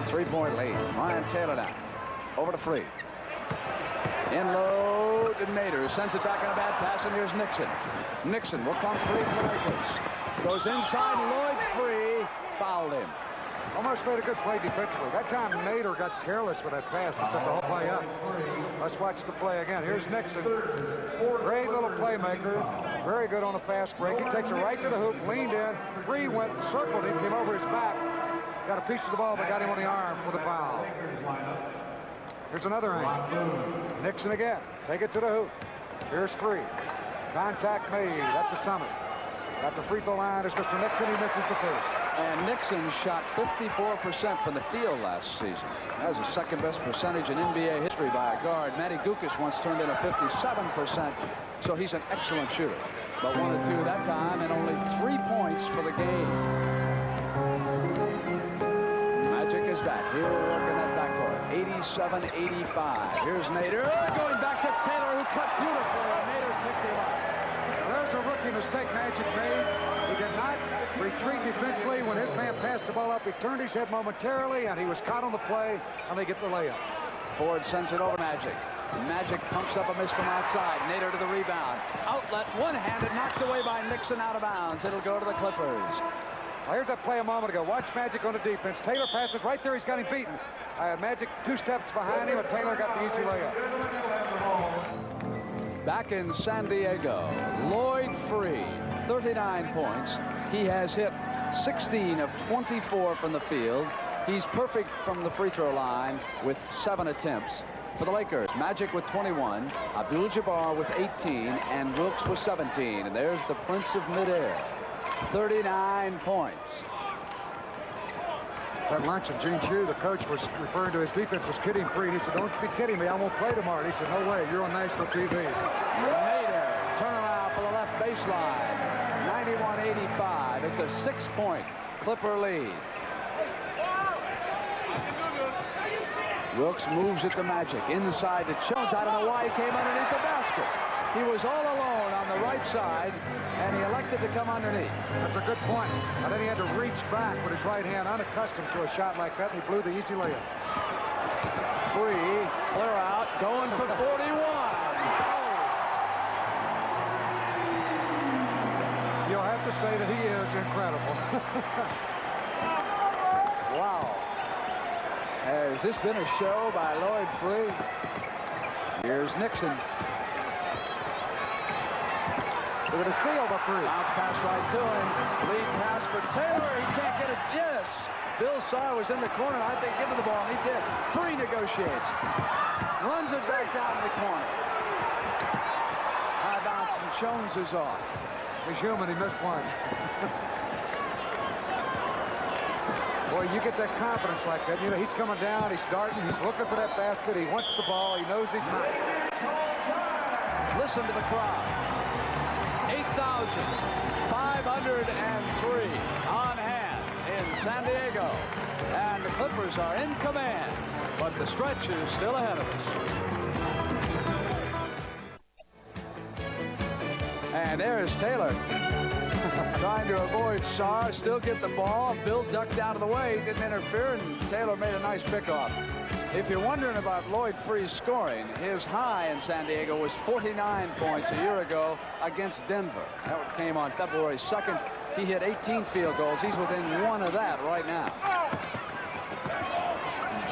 3-point lead. Brian Taylor now. Over to Free. In low to Nader. Sends it back on a bad pass, and here's Nixon. Nixon will come free for the Lakers. Goes inside. Lloyd Free fouled him. Almost made a good play defensively. That time Nader got careless with that pass and set the whole play up. Let's watch the play again. Here's Nixon. Great little playmaker. Very good on a fast break. He takes it right to the hoop, leaned in. Free went, circled him, came over his back. Got a piece of the ball, but got him on the arm for the foul. Here's another angle. Nixon again. Take it to the hoop. Here's Free. Contact made at the summit. At the free throw line is Mr. Nixon. He misses the first. And Nixon shot 54% from the field last season. That was the second best percentage in NBA history by a guard. Matty Gukas once turned in a 57%, so he's an excellent shooter. But 1 of 2 that time, and only 3 points for the game. Magic is back. Here working that backcourt. 87-85. Here's Nader going back to Taylor, who cut beautifully, and Nader picked him up. There's a rookie mistake Magic made. He did not retreat defensively. When his man passed the ball up, he turned his head momentarily, and he was caught on the play, and they get the layup. Ford sends it over Magic. Magic pumps up a miss from outside. Nader to the rebound. Outlet, one-handed, knocked away by Nixon out of bounds. It'll go to the Clippers. Well, here's that play a moment ago. Watch Magic on the defense. Taylor passes right there. He's got him beaten. Magic 2 steps behind him, and Taylor got the easy layup. Back in San Diego, Lloyd Free, 39 points. He has hit 16 of 24 from the field. He's perfect from the free throw line with 7 attempts. For the Lakers, Magic with 21, Abdul-Jabbar with 18, and Wilkes with 17. And there's the Prince of Midair, 39 points. At lunch, and Gene Shue, the coach, was referring to his defense, was kidding Free. And he said, "Don't be kidding me. I won't play tomorrow." And he said, "No way. You're on national TV." Nader, turnaround for the left baseline. 91-85. It's a 6-point Clipper lead. Wilkes moves it to Magic. Inside to Jones. I don't know why he came underneath the basket. He was all alone on the right side, and he elected to come underneath. That's a good point. And then he had to reach back with his right hand, unaccustomed to a shot like that, and he blew the easy layup. Free, clear out, going for 41. You'll have to say that he is incredible. Wow. Has this been a show by Lloyd Free? Here's Nixon. With a steal by Free. Bounce pass right to him. Lead pass for Taylor. He can't get it. Yes. Bill Saar was in the corner. I think give him the ball, and he did. Free negotiates. Runs it back down to the corner. High bounce, and Jones is off. He's human. He missed one. Boy, you get that confidence like that. You know, he's coming down. He's darting. He's looking for that basket. He wants the ball. He knows he's hot. Listen to the crowd. 8,503 on hand in San Diego. And the Clippers are in command, but the stretch is still ahead of us. And there's Taylor. Trying to avoid Saar, still get the ball. Bill ducked out of the way, didn't interfere, and Taylor made a nice pickoff. If you're wondering about Lloyd Free's scoring, his high in San Diego was 49 points a year ago against Denver. That came on February 2nd. He hit 18 field goals. He's within 1 of that right now.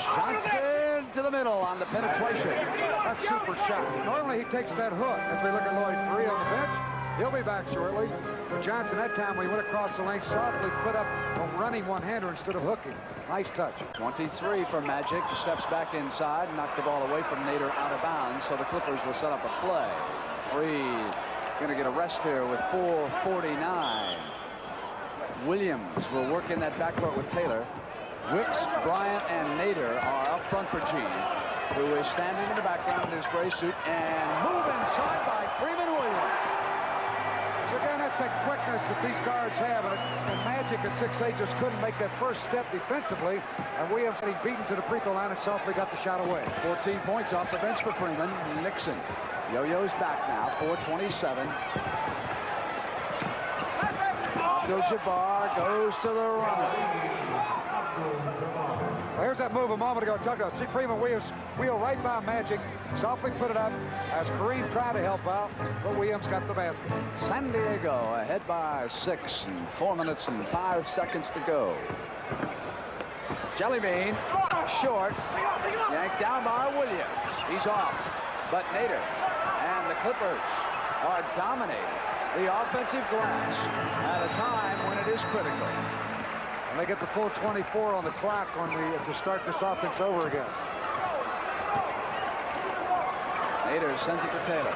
Johnson to the middle on the penetration. That's super shot. Normally he takes that hook. As we look at Lloyd Free on the bench, he'll be back shortly. But Johnson, that time when he went across the lane, softly put up a running one-hander instead of hooking. Nice touch. 23 for Magic. Steps back inside, knocked the ball away from Nader out of bounds, so the Clippers will set up a play. Free going to get a rest here with 4:49. Williams will work in that backcourt with Taylor. Wicks, Bryant, and Nader are up front for Gene, who is standing in the background in his gray suit, and moved inside by Freeman Williams. So again, that's that quickness that these guards have. And Magic at 6'8" just couldn't make that first step defensively. And Williams getting beaten to the free throw line and softly got the shot away. 14 points off the bench for Freeman. Nixon. Yo-yo's back now, 4:27. Abdul-Jabbar goes to the runner. Well, here's that move a moment ago. Talk about. See Freeman Williams wheel right by Magic. Softly put it up as Kareem tried to help out, but Williams got the basket. San Diego ahead by 6 and 4 minutes and 5 seconds to go. Jellybean, short, yanked down by Williams. He's off, but Nader and the Clippers are dominating the offensive glass at a time when it is critical. And they get the full 24 on the clock to start this offense over again. Nader sends it to Taylor.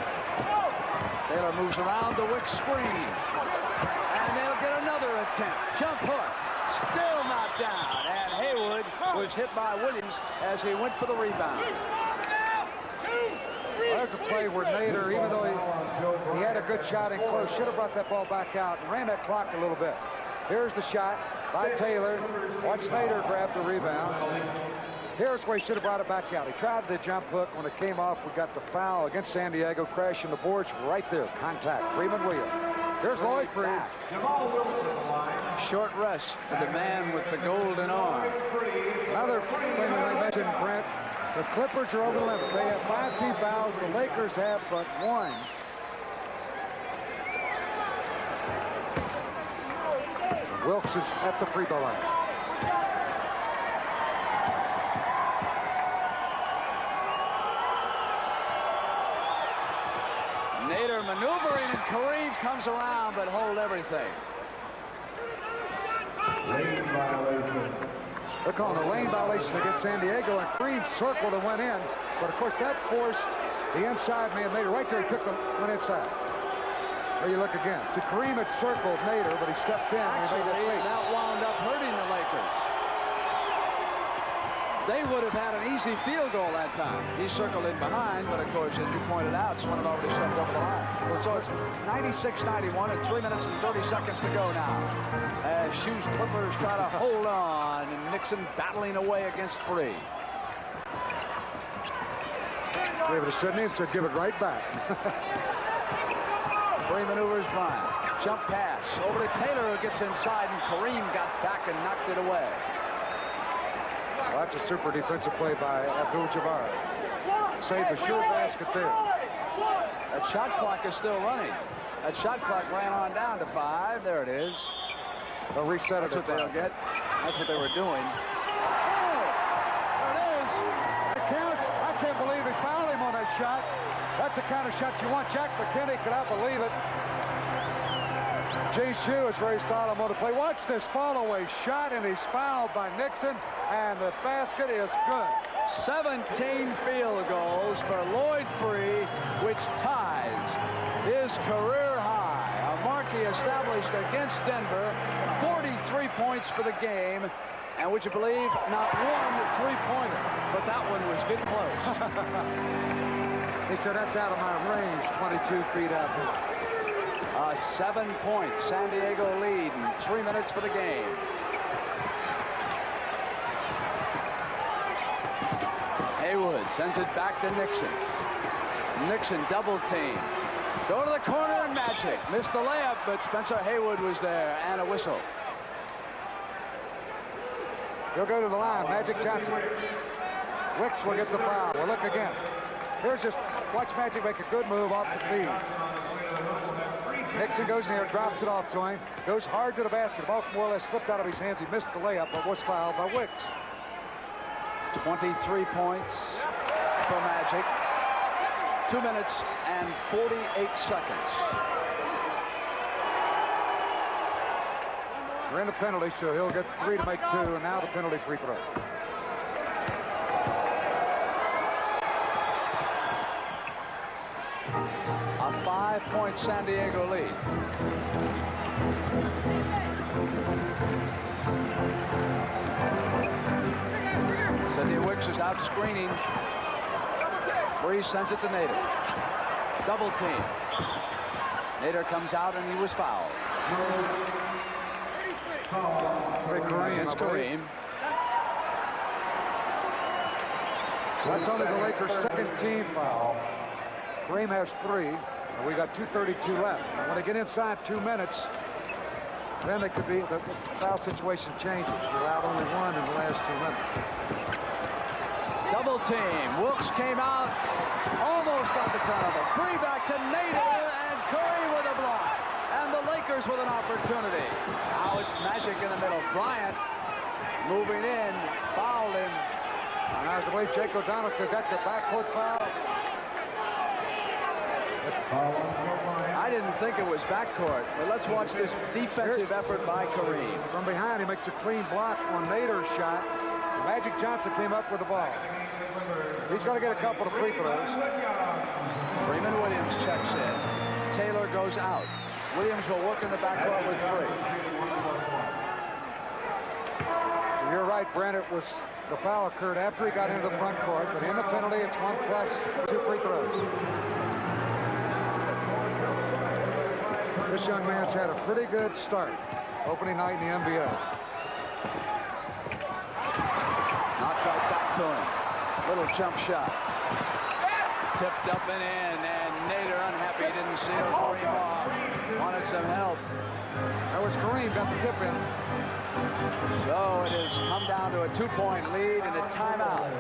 Taylor moves around the Wick screen. And they'll get another attempt. Jump hook. Still not down. And Haywood was hit by Williams as he went for the rebound. There's a play where Nader, even though he had a good shot in close, should have brought that ball back out and ran that clock a little bit. Here's the shot by Taylor. Watch Nader grab the rebound. Here's where he should have brought it back out. He tried the jump hook. When it came off, we got the foul against San Diego, crashing the boards right there. Contact. Freeman Williams. Here's Lloyd Freed. Short rest for the man with the golden arm. Another thing that I mentioned, Brent, the Clippers are over the limit. They have 5 team fouls. The Lakers have but 1. Wilkes is at the free throw line. Nader maneuvering, and Kareem comes around, but hold everything. They're calling a lane violation against San Diego, and Kareem circled and went in. But, of course, that forced the inside man, Nader, right there. He went inside. There you look again. See, Kareem had circled Nader, but he stepped in. Actually, that wound up hurting the Lakers. They would have had an easy field goal that time. He circled in behind, but of course, as you pointed out, Swin had already stepped over the line. So it's 96-91 and 3 minutes and 30 seconds to go now. As Shoes Clippers try to hold on, and Nixon battling away against Free. Gave it to Sidney and said, give it right back. Free maneuvers Bryant. Jump pass over to Taylor, who gets inside, and Kareem got back and knocked it away. Well, that's a super defensive play by Abdul-Jabbar. Saved a sure basket there. That shot clock is still running. That shot clock ran on down to 5. There it is. They'll reset it. That's what they'll get. That's what they were doing. Oh, there it is. It counts. I can't believe he fouled him on that shot. That's the kind of shot you want. Jack McKinney, could I believe it? Gene Shue is very solid on the play. Watch this follow-away shot, and he's fouled by Nixon, and the basket is good. 17 field goals for Lloyd Free, which ties his career high. A mark he established against Denver. 43 points for the game. And would you believe, not one three-pointer, but that one was getting close. He said, that's out of my range, 22 feet out there. 7 points, San Diego lead, and 3 minutes for the game. Haywood sends it back to Nixon. Nixon double team. Go to the corner, and Magic missed the layup, but Spencer Haywood was there, and a whistle. He'll go to the line. Magic Johnson. Wicks will get the foul. We'll look again. Here's just, watch Magic make a good move off the feed. Nixon goes in there, drops it off to him, goes hard to the basket. The ball more or less slipped out of his hands. He missed the layup, but was fouled by Wicks. 23 points for Magic. 2 minutes and 48 seconds. We're in the penalty, so he'll get 3 to make 2, and now the penalty free throw. A 5-point San Diego lead. Sidney Wicks is out screening. Free sends it to Nader. Double team. Nader comes out, and he was fouled. Kareem. It's Kareem. That's only the Lakers' second team foul. Kareem has 3, and we got 2:32 left. And when they get inside 2 minutes, then they could be, the foul situation changes. You're allowed only 1 in the last 2 minutes. Double team. Wilkes came out, almost got the turnover. Free back to Nader, and Curry with a block. And the Lakers with an opportunity. Now it's Magic in the middle. Bryant moving in, fouled him. And I believe Jake O'Donnell says that's a backcourt foul. I didn't think it was backcourt, but let's watch this defensive effort by Kareem. From behind, he makes a clean block on Nader's shot. Magic Johnson came up with the ball. He's going to get a couple of free throws. Freeman Williams checks in. Taylor goes out. Williams will work in the backcourt with 3. You're right, Brent. It was the foul occurred after he got into the front court, but in the penalty, it's 1 plus 2 free throws. This young man's had a pretty good start opening night in the NBA. Knocked right back to him. Little jump shot. Tipped up and in, and Nader unhappy didn't seal Kareem off. Wanted some help. That was Kareem got the tip in. So it has come down to a 2-point lead and a timeout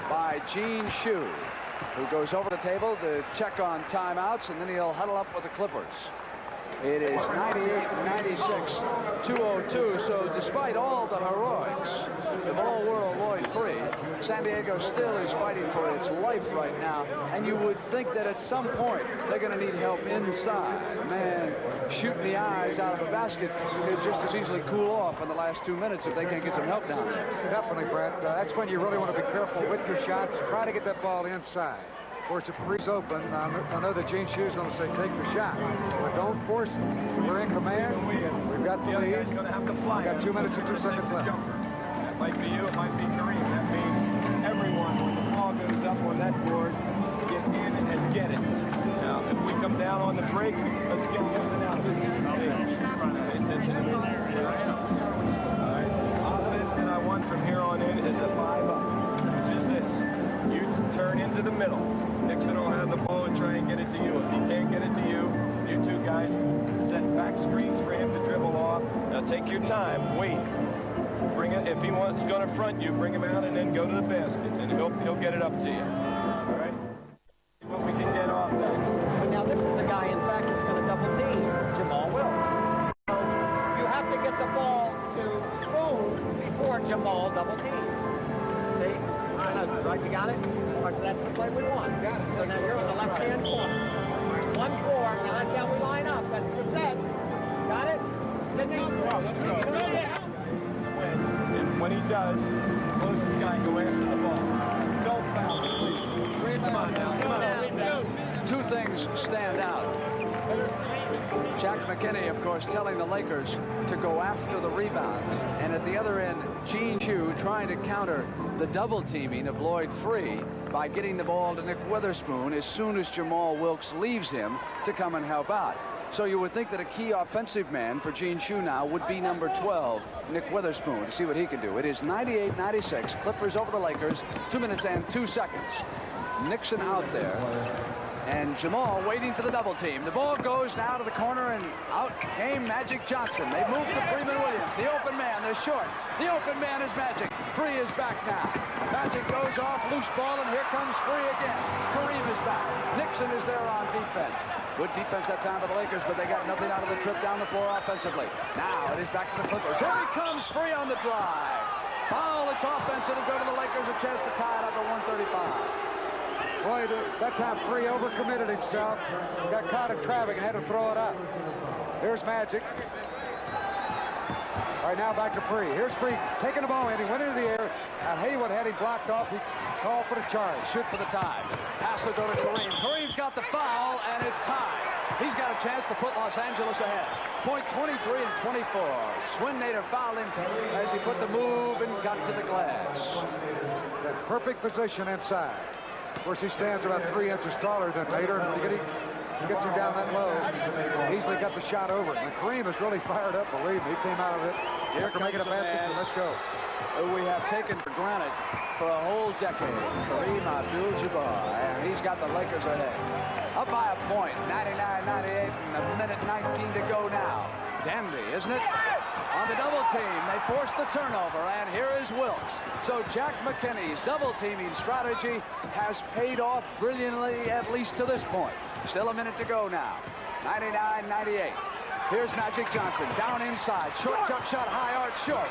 by Gene Shue, who goes over the table to check on timeouts, and then he'll huddle up with the Clippers. It is 98-96, 2:02. So despite all the heroics of all-world Lloyd Free, San Diego still is fighting for its life right now. And you would think that at some point they're going to need help inside. Man, shooting the eyes out of a basket is just as easily cool off in the last 2 minutes if they can't get some help down there. Definitely, Brent. That's when you really want to be careful with your shots. Try to get that ball inside. Of course, if Free's open, I know that Gene Shue's going to say take the shot, but don't force it. We're in command. We've got the lead. Going to have to fly. We've got 2 minutes and 2 seconds left. That might be you. It might be Kareem. That means everyone, when the ball goes up on that board, get in and get it. Now, if we come down on the break, let's get something out of it. Pay attention to me. All right. Offense that I want from here on in is a 5-up, which is this. You turn into the middle. Nixon will have the ball and try and get it to you. If he can't get it to you, you two guys set back screens for him to dribble off. Now take your time. Wait. Bring it. If he wants going to front you, bring him out and then go to the basket, and he'll get it up to you. All right. See what we can get off that. But now this is the guy, in fact, that's going to double team Jamal Wilkes. So you have to get the ball to Spoon before Jamal double teams. See? Right, you got it? Right, so that's the play we want. Got it. So now you're on the left-hand corner. 1-4. Now that's how we line up. That's the set. Got it? Sydney? Let's go. And when he does, the closest guy go after the ball. Don't foul me, please. Come on now. Come on. 2 things stand out. Jack McKinney, of course, telling the Lakers to go after the rebounds. And at the other end, Gene Shue trying to counter the double teaming of Lloyd Free by getting the ball to Nick Witherspoon as soon as Jamal Wilkes leaves him to come and help out. So you would think that a key offensive man for Gene Shue now would be number 12, Nick Witherspoon, to see what he can do. It is 98-96, Clippers over the Lakers, 2 minutes and 2 seconds. Nixon out there. And Jamal waiting for the double team. The ball goes now to the corner, and out came Magic Johnson. They move to Freeman Williams. The open man, they're short. The open man is Magic. Free is back now. Magic goes off, loose ball, and here comes Free again. Kareem is back. Nixon is there on defense. Good defense that time by the Lakers, but they got nothing out of the trip down the floor offensively. Now it is back to the Clippers. Here he comes, Free on the drive. Foul, it's offense. It'll go to the Lakers, a chance to tie it up at 135. Boy, that time Free overcommitted himself. Got caught in traffic and had to throw it up. Here's Magic. All right, now back to Free. Here's Free taking the ball in. He went into the air, and Haywood had him blocked off. He called for the charge. Shoot for the tie. Pass will go to Kareem. Kareem's got the foul, and it's tied. He's got a chance to put Los Angeles ahead. Point 23 and 24. Swin Nader fouled him as he put the move and got to the glass. That perfect position inside. Of course, he stands about 3 inches taller than Nader, and when he gets him down that low, easily got the shot over. And Kareem is really fired up, believe me. He came out of it after making a basket, so let's go. Who we have taken for granted for a whole decade, Kareem Abdul-Jabbar, and he's got the Lakers ahead. Up by a point, 99-98, and a minute 19 to go now. Dandy, isn't it? On the double team, they force the turnover, and here is Wilkes. So Jack McKinney's double teaming strategy has paid off brilliantly, at least to this point. Still a minute to go now. 99-98. Here's Magic Johnson down inside. Short jump shot, high arch short.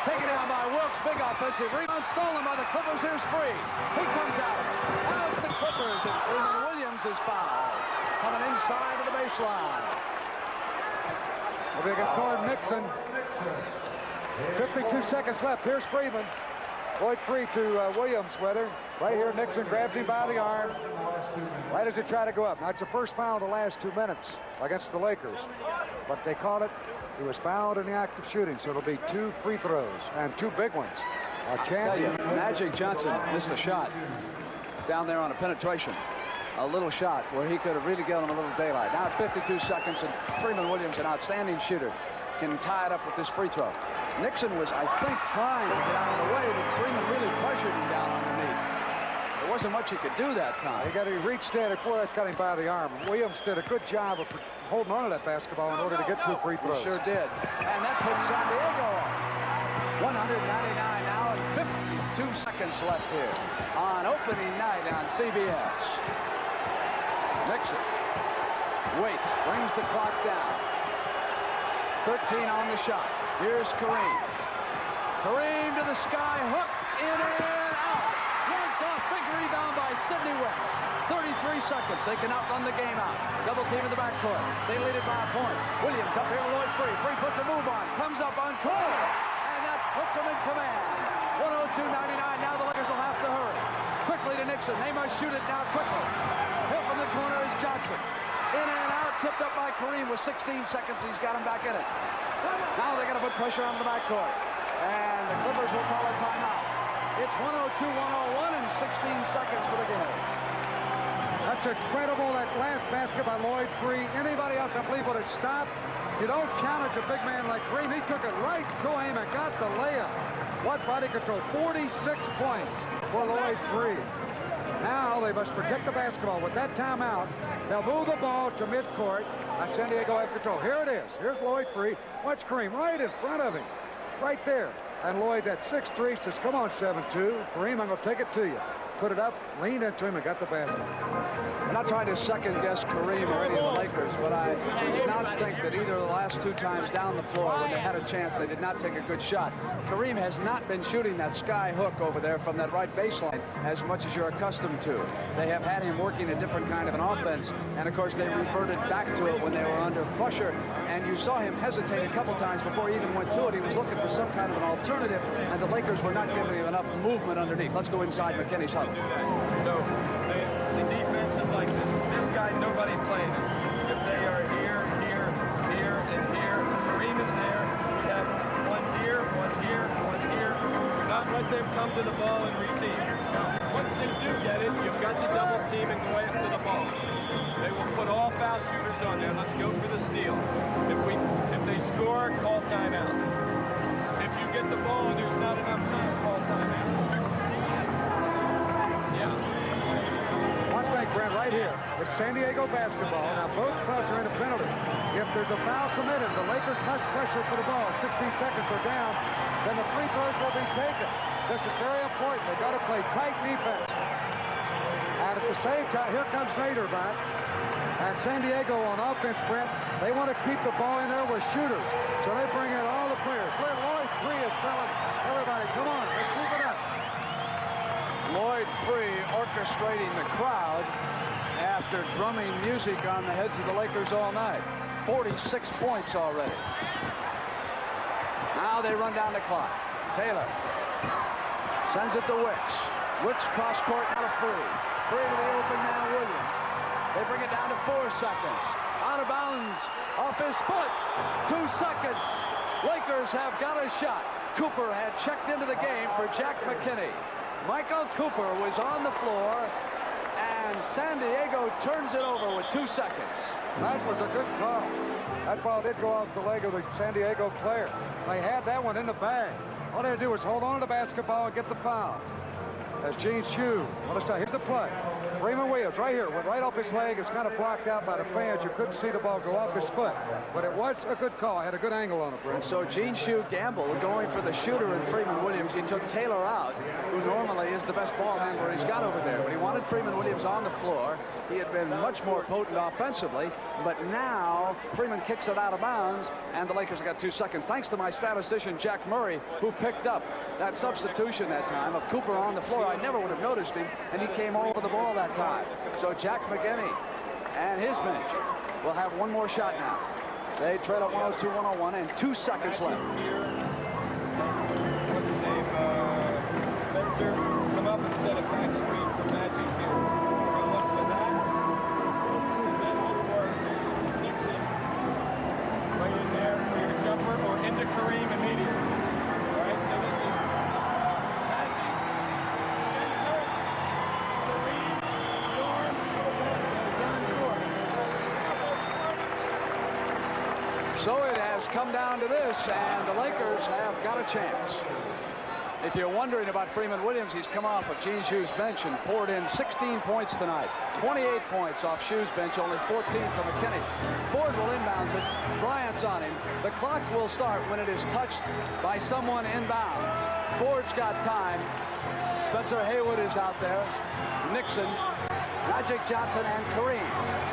Taken down by Wilkes. Big offensive rebound stolen by the Clippers. Here's Free. He comes out. Now it's the Clippers, and Freeman Williams is fouled. Coming inside of the baseline. Will be against Norm Nixon. 52 seconds left. Here's Freeman. Lloyd Free to Williams with her. Right here, Nixon grabs him by the arm. Right as he tried to go up. Now, it's the first foul in the last 2 minutes against the Lakers. But they call it, he was fouled in the act of shooting, so it'll be 2 free throws and 2 big ones. A chance. Tell you, Magic Johnson missed a shot down there on a penetration. A little shot where he could have really given him a little daylight. Now it's 52 seconds, and Freeman Williams, an outstanding shooter, can tie it up with this free throw. Nixon was, I think, trying to get out of the way, but Freeman really pressured him down underneath. There wasn't much he could do that time. He reached in, and boy, that's got him by the arm. Williams did a good job of holding on to that basketball in order to get 2 free throws. He sure did. And that puts San Diego on. 199 now, and 52 seconds left here on opening night on CBS. Nixon waits, brings the clock down. 13 on the shot. Here's Kareem. Kareem to the sky, hook, in and out. Yanked off, big rebound by Sidney Wicks. 33 seconds, they can outrun the game out. Double team in the backcourt. They lead it by a point. Williams up here with Lloyd Free. Free puts a move on, comes up on Cole, and that puts him in command. 102.99, now the Lakers will have to hurry. Quickly to Nixon, they must shoot it now quickly. Hit from the corner is Johnson. In and out, tipped up by Kareem with 16 seconds. He's got him back in it. Now they got to put pressure on the backcourt. And the Clippers will call a timeout. It's 102-101 and 16 seconds for the game. That's incredible, that last basket by Lloyd Free. Anybody else, I believe, would have stopped. You don't challenge a big man like Kareem. He took it right to him and got the layup. What body control? 46 points for Lloyd Free. Now they must protect the basketball. With that timeout, they'll move the ball to midcourt, and San Diego have control. Here it is. Here's Lloyd Free. Watch Kareem right in front of him. Right there. And Lloyd at 6'3", says, come on, 7'2". Kareem, I'm going to take it to you. Put it up, leaned into him, and got the basket. I'm not trying to second-guess Kareem or any of the Lakers, but I did not think that either of the last 2 times down the floor when they had a chance, they did not take a good shot. Kareem has not been shooting that sky hook over there from that right baseline as much as you're accustomed to. They have had him working a different kind of an offense, and of course they reverted back to it when they were under pressure, and you saw him hesitate a couple times before he even went to it. He was looking for some kind of an alternative, and the Lakers were not giving him enough movement underneath. Let's go inside McKinney's huddle. So the defense is like this. This guy, nobody playing him. If they are here, here, here, and here, Kareem is there. We have one here, one here, one here. Do not let them come to the ball and receive. Now, once they do get it, you've got the double team and go after the ball. They will put all foul shooters on there. Let's go for the steal. If they score, call timeout. If you get the ball and there's not enough time, call timeout. One thing, Brent, right here. It's San Diego basketball. Now, both clubs are in a penalty. If there's a foul committed, the Lakers must pressure for the ball. 16 seconds are down. Then the free throws will be taken. This is very important. They've got to play tight defense. And at the same time, here comes Nader back. And San Diego on offense, Brent, they want to keep the ball in there with shooters. So they bring in all the players. Lloyd Free is selling everybody. Come on, let's keep it up. Lloyd Free orchestrating the crowd after drumming music on the heads of the Lakers all night. 46 points already. Now they run down the clock. Taylor sends it to Wicks. Wicks cross court out of Free. Free to the open man Williams. They bring it down to 4 seconds. Out of bounds off his foot. 2 seconds. Lakers have got a shot. Cooper had checked into the game for Jack McKinney. Michael Cooper was on the floor, and San Diego turns it over with 2 seconds. That was a good call. That ball did go off the leg of the San Diego player. They had that one in the bag. All they had to do was hold on to the basketball and get the foul. As Gene Shue, here's the play. Freeman Williams right here, went right off his leg. It's kind of blocked out by the fans. You couldn't see the ball go off his foot. But it was a good call. Had a good angle on it, Brent. So Gene Shue gambled going for the shooter in Freeman Williams. He took Taylor out, who normally is the best ball handler he's got over there. But he wanted Freeman Williams on the floor. he had been much more potent offensively, but now Freeman kicks it out of bounds, and the Lakers have got 2 seconds. Thanks to my statistician, Jack Murray, who picked up that substitution that time of Cooper on the floor. I never would have noticed him, and he came all over the ball that time. So Jack McGinney and his bench will have one more shot now. They trail at 102-101 and 2 seconds left. What's his name? Spencer. Come up and set a back screen for Magic here. We're going to look for that. And then look for Nixon. Right in there for your jumper or into Kareem immediately. All right, so this is Magic, Spencer, Kareem, Norm, John Jordan. So it has come down to this, and the Lakers have got a chance. If you're wondering about Freeman Williams, he's come off of Gene Shue's bench and poured in 16 points tonight. 28 points off Shue's bench, only 14 from McKinney. Ford will inbounds it. Bryant's on him. The clock will start when it is touched by someone inbounds. Ford's got time. Spencer Haywood is out there. Nixon, Magic Johnson, and Kareem.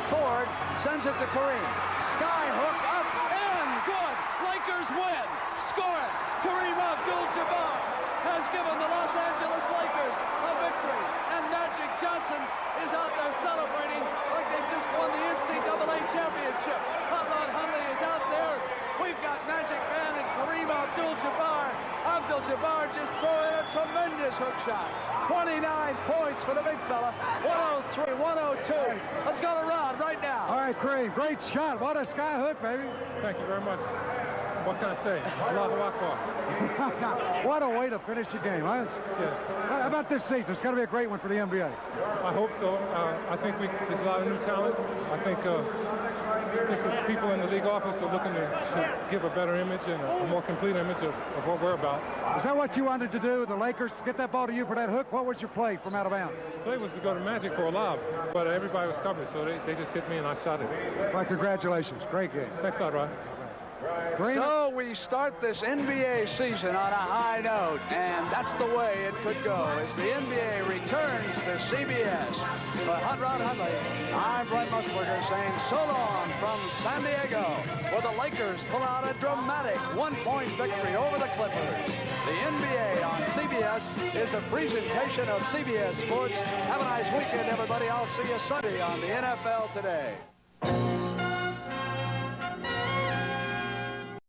Ford sends it to Kareem. Sky hook up and good. Lakers win. Score it. Kareem Abdul-Jabbar has given the Los Angeles Lakers a victory, and Magic Johnson is out there celebrating like they just won the NCAA championship. Hot Rod Hundley is out there. We've got Magic Man and Kareem Abdul-Jabbar. Abdul-Jabbar just throwing a tremendous hook shot. 29 points for the big fella. 103, 102. Let's go to Rod right now. All right, Kareem, great shot. What a sky hook, baby. Thank you very much. What can I say? Allahu Akbar. What a way to finish the game. Huh? Yes. How about this season? It's going to be a great one for the NBA. I hope so. I think there's a lot of new talent. I think the people in the league office are looking to give a better image and a more complete image of what we're about. Is that what you wanted to do, the Lakers, get that ball to you for that hook? What was your play from out of bounds? The play was to go to Magic for a lob, but everybody was covered, so they just hit me and I shot it. Well, congratulations. Great game. Thanks a lot, Rod. So we start this NBA season on a high note, and that's the way it could go as the NBA returns to CBS. For Hot Rod Hundley, I'm Brent Musburger saying so long from San Diego, where the Lakers pull out a dramatic one-point victory over the Clippers. The NBA on CBS is a presentation of CBS Sports. Have a nice weekend, everybody. I'll see you Sunday on the NFL Today.